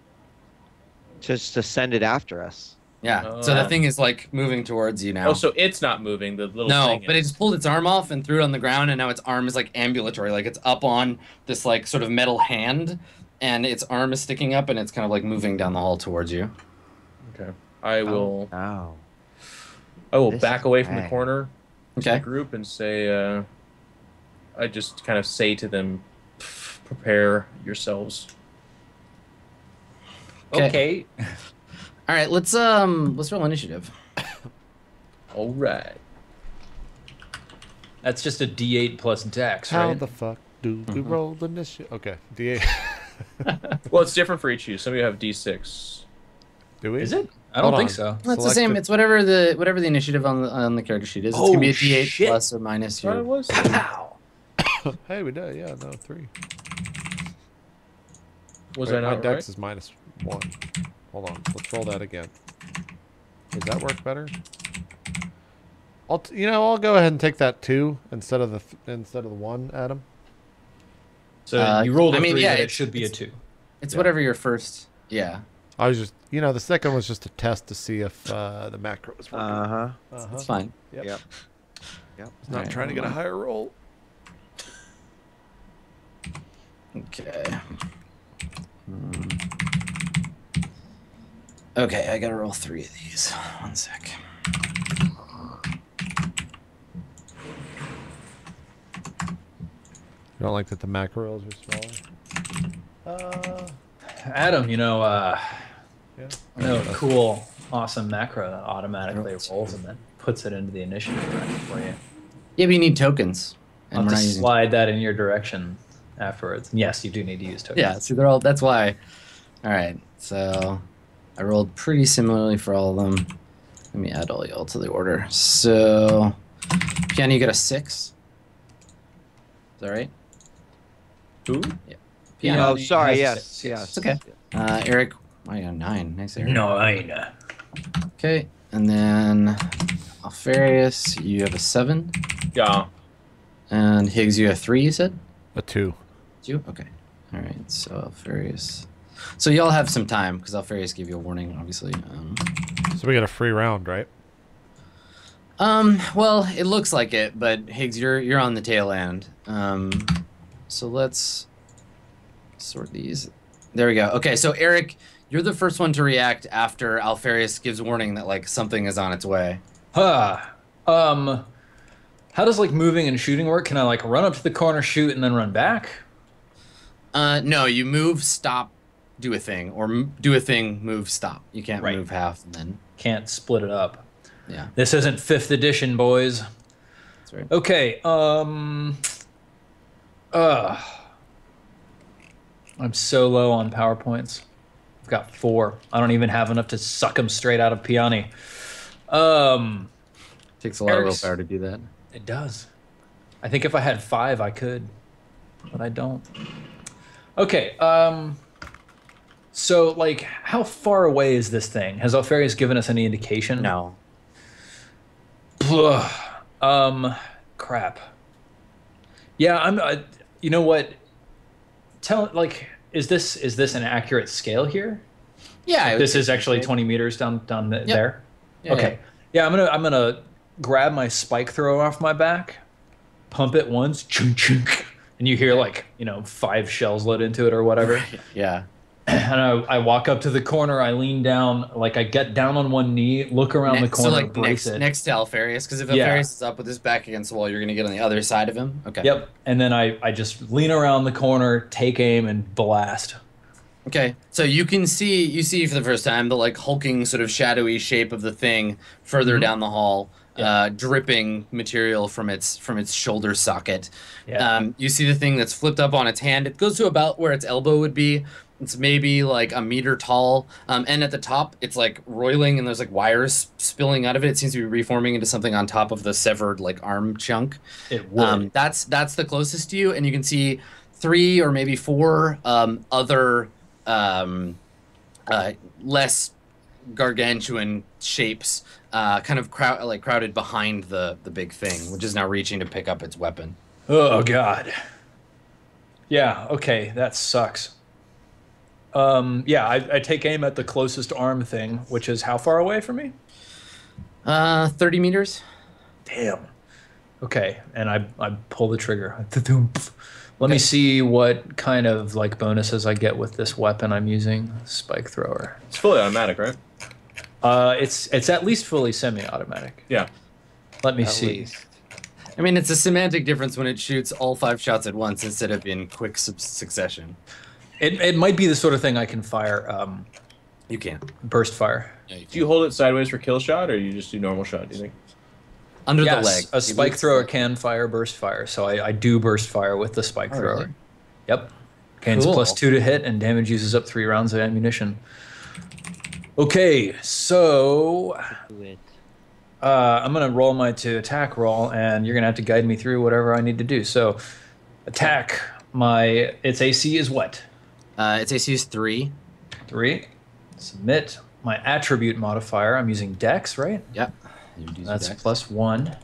Just to send it after us. Yeah. So the thing is like moving towards you now. Oh, so it's not moving. The little no, thing but it just pulled its arm off and threw it on the ground, and now its arm is like ambulatory, like it's up on this like sort of metal hand, and its arm is sticking up, and it's kind of like moving down the hall towards you. Okay. I will. Oh. I will This back is away from the bad. corner to the Okay. group and say, I just kind of say to them, prepare yourselves. Okay. All right, let's roll initiative. All right. That's just a D8 plus dex, How right? the fuck do we roll the initiative? Okay, D8. Well, it's different for each of you. Some of you have D6. Do we? Is it? I don't Hold think on. so. That's the same. Selected. It's whatever the initiative on the character sheet is. It's gonna be a D8 shit. plus or minus Thought it your. was. Pow. Hey, we did. Yeah, no, 3. Was Wait, I my not dex right? is -1. Hold on. Let's roll that again. Does that work better? I'll go ahead and take that 2 instead of the 1, Adam. So you rolled a I mean, 3, yeah, but it it's- should be a it's- 2. It's whatever your first. Yeah, I was just, the second was just a test to see if the macro was working. Uh-huh. it's fine. Yep. Yep. I was not Alright, trying to get a hold on. higher roll. Okay. Okay, I gotta roll 3 of these. One sec. You don't like that the macro rolls are smaller? Adam, Yeah. I know a cool, awesome macro that automatically rolls and then puts it into the initiative rank for you. Yeah, but you need tokens, I'll and we're have not to using. slide that in your direction afterwards. Yes, you do need to use tokens. Yeah, see, they're all. That's why. All right, so I rolled pretty similarly for all of them. Let me add all y'all to the order. So, Piano, you got a 6. Is that right? Who? Piano. Oh, sorry. has a Yes. 6. Yes. It's okay. Eric, I got a 9. Nice, Eric. 9. Okay, and then Alfarius, you have a 7, Yeah. and Higgs, you have 3. You said. A 2. 2. Okay. All right. So Alfarius. So y'all have some time because Alfarius gave you a warning, obviously. So we got a free round, right? Well, it looks like it, but Higgs, you're on the tail end. So let's sort these. There we go. Okay, so Eric, you're the first one to react after Alfarius gives warning that like something is on its way. How does like moving and shooting work? Can I like run up to the corner, shoot, and then run back? No, you move, stop, do a thing, or do a thing, move, stop. You can't Right. move half and then. Can't split it up. Yeah, This isn't 5th edition, boys. that's right. Okay, I'm so low on PowerPoints. I've got 4. I don't even have enough to suck them straight out of Piani. Takes a lot Eric's- of willpower to do that. It does. I think if I had 5, I could, but I don't. Okay, so like, how far away is this thing? Has Alfarius given us any indication? No. Crap. Yeah, I'm. You know what? Is this an accurate scale here? Yeah. This is actually 20 meters down there. Yeah, Okay. Yeah, I'm gonna grab my spike thrower off my back, pump it once, chunk chunk, and you hear 5 shells load into it or whatever. Yeah. And I walk up to the corner, I lean down, I get down on one knee, look around the corner, so like brace it. next to Alfarius, because if Yeah. Alfarius is up with his back against the wall, you're gonna get on the other side of him. Okay. Yep. And then I just lean around the corner, take aim, and blast. Okay. So you see for the first time the like hulking sort of shadowy shape of the thing further down the hall, dripping material from its shoulder socket. Yeah. You see the thing that's flipped up on its hand. It goes to about where its elbow would be. It's maybe like a meter tall, and at the top it's like roiling, and there's like wires spilling out of it. It seems to be reforming into something on top of the severed like arm chunk. It would. That's the closest to you, and you can see 3 or maybe 4 other less gargantuan shapes, kind of crowded behind the big thing, which is now reaching to pick up its weapon. Oh God. Yeah. Okay, that sucks. Yeah, I take aim at the closest arm thing, which is how far away from me? 30 meters. Damn. Okay, and I pull the trigger. Let me see what kind of like bonuses I get with this weapon I'm using. Spike thrower. It's fully automatic, right? It's at least fully semi-automatic. Yeah. Let me At see. least. I mean, it's a semantic difference when it shoots all 5 shots at once instead of in quick succession. It might be the sort of thing I can fire. You can. Burst fire. Yeah, you Do you hold it sideways for kill shot, or you just do normal shot? Do you think? Under Yes, the leg. a spike thrower can fire burst fire, so I do burst fire with the spike thrower. Really? Yep. Gains Cool. +2 to hit, and damage uses up 3 rounds of ammunition. Okay, so Do it. I'm gonna roll my to attack roll, and you're gonna have to guide me through whatever I need to do. So, attack. Its AC is what? Its AC is 3. 3. Submit my attribute modifier. I'm using Dex, right? Yep. That's +1.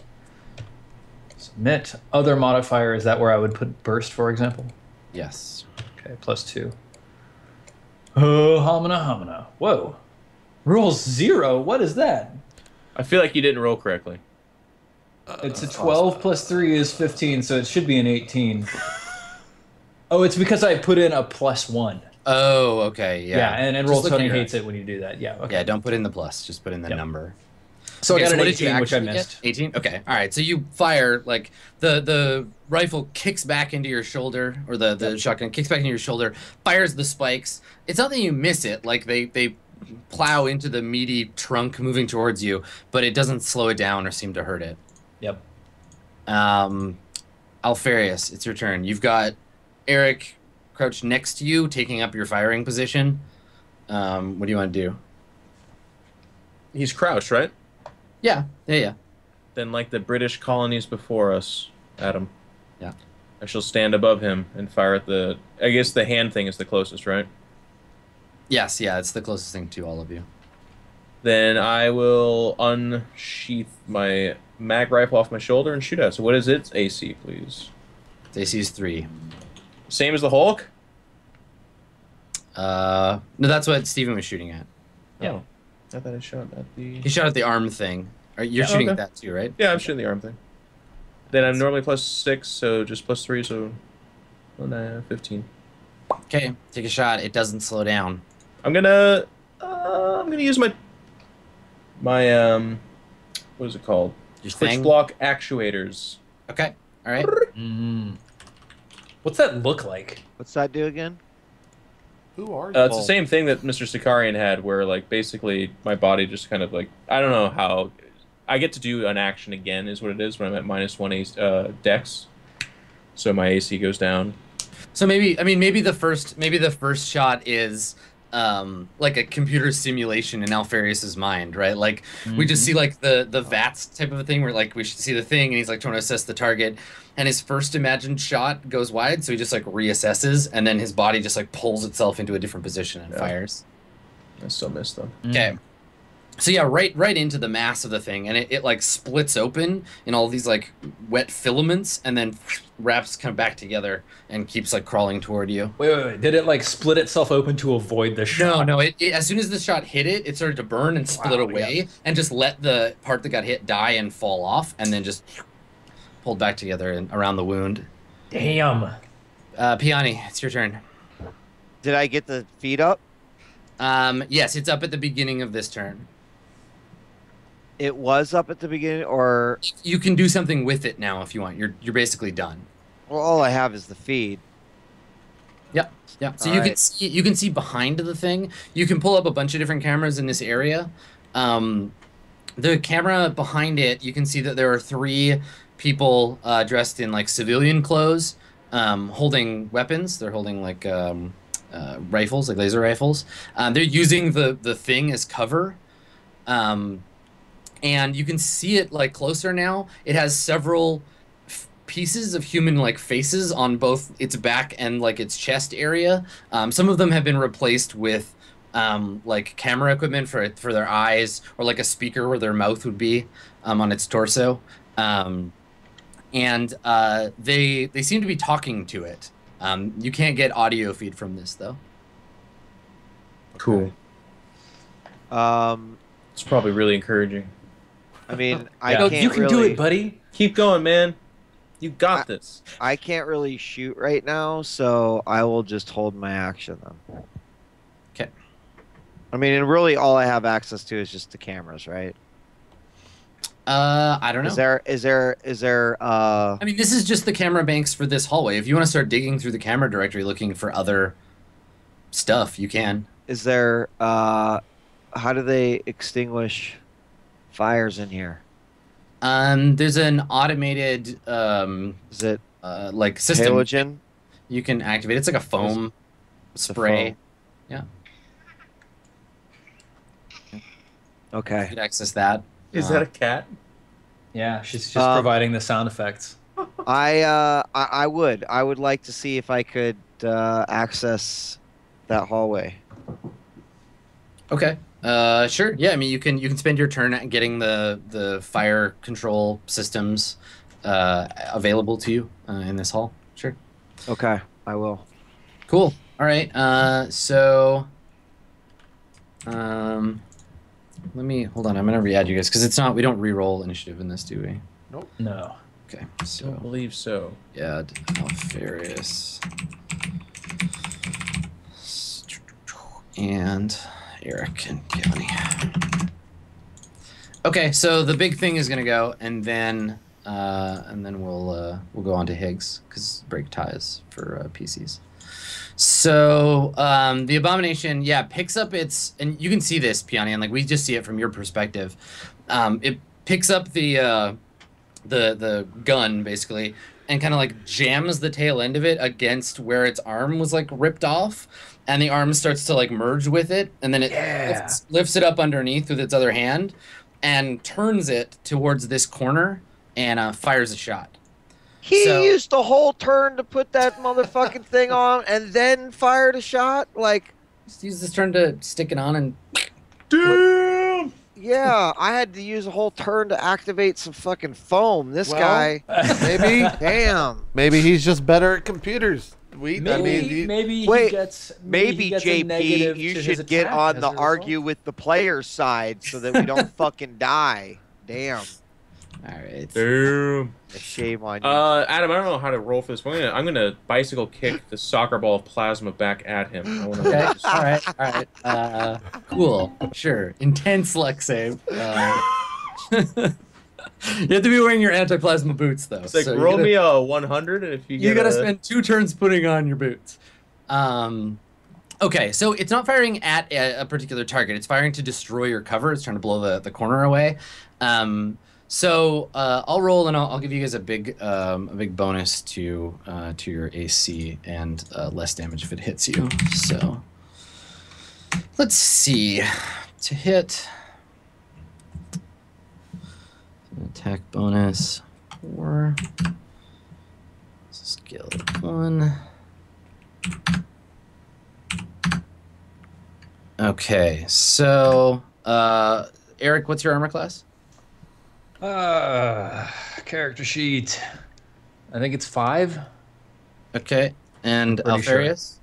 Submit. Other modifier, is that where I would put burst, for example? Yes. Okay, +2. Oh, homina. Whoa. Roll 0? What is that? I feel like you didn't roll correctly. It's a 12 +3 is 15, so it should be an 18. Oh, it's because I put in a +1. Oh, okay. Yeah. Yeah, and Just Roll20 looking at hates it when you do that. Yeah, okay. Yeah, don't put in the plus. Just put in the Yep. number. So Okay, I got an what did you 18, which I actually missed. get? 18? Okay. All right. So you fire, like, the rifle kicks back into your shoulder, or the shotgun kicks back into your shoulder, fires the spikes. It's not that you miss it. Like, they plow into the meaty trunk moving towards you, but it doesn't slow it down or seem to hurt it. Yep. Alfarius, it's your turn. You've got Eric crouched next to you, taking up your firing position. What do you want to do? He's crouched, right? Yeah. Then, like the British colonies before us, Adam. Yeah. I shall stand above him and fire at the. I guess the hand thing is the closest, right? Yes, yeah, it's the closest thing to all of you. Then I will unsheath my mag rifle off my shoulder and shoot at it. So what is its AC, please? Its AC is 3. Same as the Hulk? No, that's what Steven was shooting at. Yeah. Oh, I thought I shot at the. He shot at the arm thing. You're Yeah, shooting at okay. that too, right? Yeah, I'm shooting the arm thing. Then I'm normally +6, so just +3, so 15. Okay, take a shot. It doesn't slow down. I'm gonna use my what is it called? Your Switch thing? block actuators. Okay, all right. What's that look like? What's that do again? Who are you? It's the same thing that Mr. Sakarian had, where like basically my body just kind of like I don't know how I get to do an action again is what it is when I'm at -1 dex, so my AC goes down. So maybe the first shot is like a computer simulation in Alfarius's mind, right? Like we just see like the VATS type of a thing where like we should see the thing and he's like trying to assess the target, and his first imagined shot goes wide, so he just like reassesses, and then his body just like pulls itself into a different position and fires. I still miss them. Okay. So yeah, right into the mass of the thing, and it like splits open in all these like wet filaments, and then wraps kind of back together and keeps like crawling toward you. Wait. Did it like split itself open to avoid the shot? No. It as soon as the shot hit it, it started to burn and split away, and just let the part that got hit die and fall off, and then just pulled back together and around the wound. Damn. Piani, it's your turn. Did I get the feed up? Yes, it's up at the beginning of this turn. It was up at the beginning, or You can do something with it now if you want. You're basically done. well, all I have is the feed. Yep. So All you right. can see behind the thing. You can pull up a bunch of different cameras in this area. The camera behind it, you can see that there are 3 people dressed in like civilian clothes, holding weapons. They're holding like rifles, like laser rifles. They're using the thing as cover. And you can see it like closer now. It has several pieces of human like faces on both its back and like its chest area. Some of them have been replaced with like camera equipment for their eyes, or like a speaker where their mouth would be on its torso. and they seem to be talking to it. You can't get audio feed from this though. Cool. It's probably really encouraging. I mean, You can do it, buddy. Keep going, man. You got this. I can't really shoot right now, so I will just hold my action then. Okay. I mean, and really, all I have access to is just the cameras, right? I don't know. Is there? I mean, this is just the camera banks for this hallway. If you want to start digging through the camera directory looking for other stuff, you can. Is there? How do they extinguish fires in here? There's an automated Is it like system halogen? you can activate. It's like a foam spray. foam. Yeah, you Okay. could access that. Is that a cat? Yeah, she's just providing the sound effects. I would like to see if I could access that hallway. Okay. Sure. Yeah. I mean, you can spend your turn at getting the fire control systems available to you in this hall. Sure. Okay, I will. Cool. All right. So, let me hold on. I'm gonna re-add you guys because it's not. We don't re-roll initiative in this, do we? No. Okay. So Don't believe so. add Alfarius and Eric and County. Okay, so the big thing is gonna go, and then we'll go on to Higgs because break ties for PCs. So the Abomination, yeah, picks up its, and you can see this, Pianian, like we just see it from your perspective. It picks up the gun basically and kind of like jams the tail end of it against where its arm was like ripped off, and the arm starts to like merge with it, and then it lifts it up underneath with its other hand and turns it towards this corner and fires a shot. He used the whole turn to put that motherfucking thing on and then fired a shot? Like, Just use this turn to stick it on and... Damn! yeah, I had to use a whole turn to activate some fucking foam. This guy, Maybe damn. maybe he's just better at computers. Maybe he Wait, gets Maybe he gets a JP, negative you to his should get attack on as the a result. argue with the player's side so that we don't fucking die. Damn. All right. Damn. Shame on you. Adam, I don't know how to roll for this. I'm gonna bicycle kick the soccer ball of plasma back at him. I wanna Okay. All right. Cool. Sure. Intense luck save. You have to be wearing your anti-plasma boots, though. It's like, so roll me a 100, and if you gotta spend 2 turns putting on your boots. Okay, so it's not firing at a particular target. It's firing to destroy your cover. It's trying to blow the corner away. So I'll roll, and I'll give you guys a big bonus to your AC and less damage if it hits you. So let's see. To hit, attack bonus 4, skill 1. Okay, so Eric, what's your armor class? Character sheet. I think it's 5. Okay, and Pretty sure. Alfarius?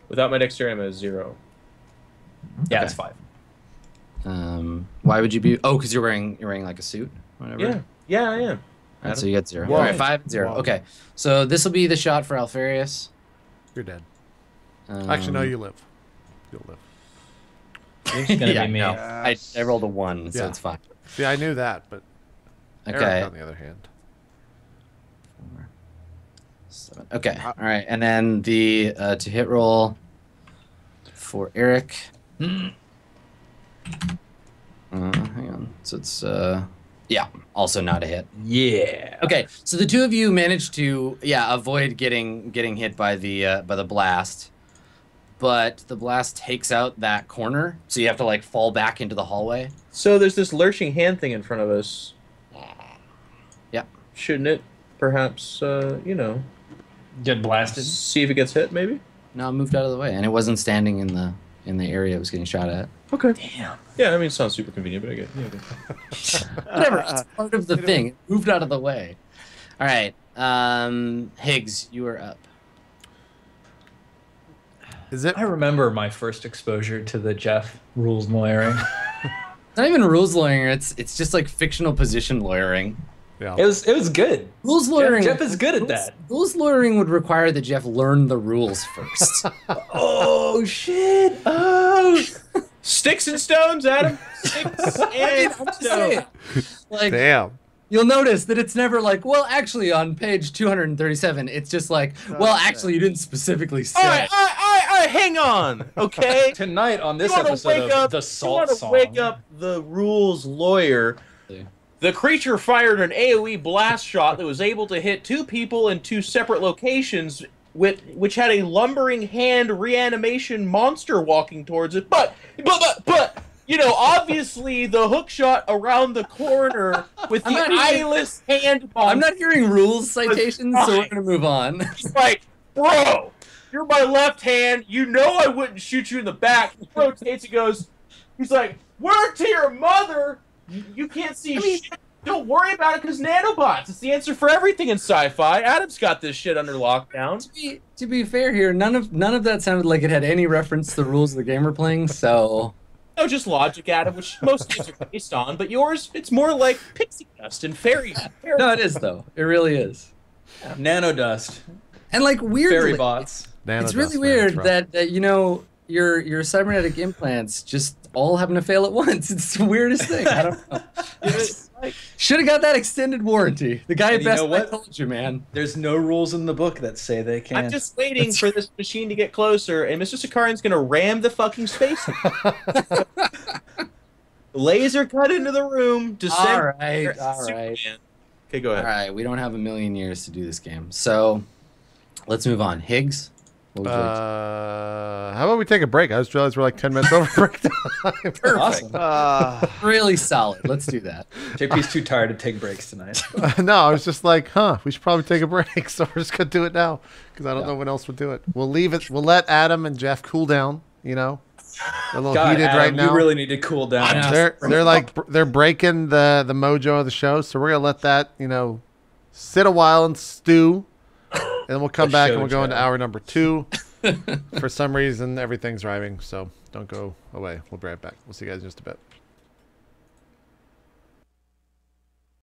Without my dexterity, I'm at 0. Yeah, Okay. it's 5. Why would you be? Oh, because you're wearing like a suit, whatever. Yeah, I am. All right, so you get 0. Whoa. All right, 5 and 0. Whoa. Okay, so this will be the shot for Alfarius. You're dead. Actually, no, you live. You'll live. It's gonna yeah, be me. no, I rolled a 1, so Yeah. it's fine. See, I knew that, but Okay. Eric, on the other hand. 4, 7. Okay, all right, and then the to hit roll for Eric. Hang on. So it's yeah, also not a hit. Yeah. Okay, so the two of you managed to avoid getting hit by the blast, but the blast takes out that corner, so you have to like fall back into the hallway. So there's this lurching hand thing in front of us. Yeah. Shouldn't it perhaps, Get blasted. see if it gets hit, maybe? No, it moved out of the way, and it wasn't standing in the area it was getting shot at. Okay. Damn. Yeah, I mean, it sounds super convenient, but I get it. Yeah, okay. Whatever, it's part of the thing. It moved out of the way. All right. Higgs, you are up. Is it? I remember my first exposure to the Geoff rules lawyering. It's not even rules lawyering. It's just like fictional position lawyering. Yeah. It was good. Rules lawyering. Geoff is good at that. Rules lawyering would require that Geoff learn the rules first. Oh shit! Oh, Sticks and stones, Adam. Sticks and stones. Like, Damn. you'll notice that it's never like, well, actually, on page 237, it's just like, well, actually, you didn't specifically say. All right, hang on, okay? tonight on this You wanna episode wake of up- the You Salt want to Song. wake up the rules lawyer. The creature fired an AoE blast shot that was able to hit 2 people in 2 separate locations, which had a lumbering hand reanimation monster walking towards it. But, you know, obviously the hook shot around the corner with the eyeless hand monster. I'm not hearing rules citations, so we're gonna move on. He's like, bro, you're my left hand. You know I wouldn't shoot you in the back. He rotates and goes, he's like, word to your mother. You can't see shit. Don't worry about it because nanobots. It's the answer for everything in sci-fi. Adam's got this shit under lockdown. To be fair here, none of that sounded like it had any reference to the rules of the game we're playing. So No, just logic, Adam, which most games are based on. But yours, it's more like pixie dust and fairy. no, it is though. It really is. Nanodust, And like weirdly, fairy bots. it's really weird that you know your cybernetic implants just all happen to fail at once. It's the weirdest thing. I don't know. Should have got that extended warranty. The guy at And you Best know Buy what? told you, man. There's no rules in the book that say they can't. I'm just waiting for this machine to get closer, and Mr. Sakarian's gonna ram the fucking space. Laser cut into the room. All right. Okay, go All ahead. right, we don't have a million years to do this game, so let's move on. Higgs, what would you like to- How about we take a break? I just realized we're like 10 minutes over break time. Awesome. really solid. Let's do that. JP's too tired to take breaks tonight. No, I was just like, we should probably take a break. So we're just going to do it now because I don't know when else would do it. We'll leave it. We'll let Adam and Geoff cool down, you know. They're a little God, heated Adam, right now. You really need to cool down. They're like they're breaking the mojo of the show, so we're gonna let that sit a while and stew, and then we'll come back and we'll go into hour number 2. For some reason, everything's rhyming, so don't go away. We'll be right back. We'll see you guys in just a bit.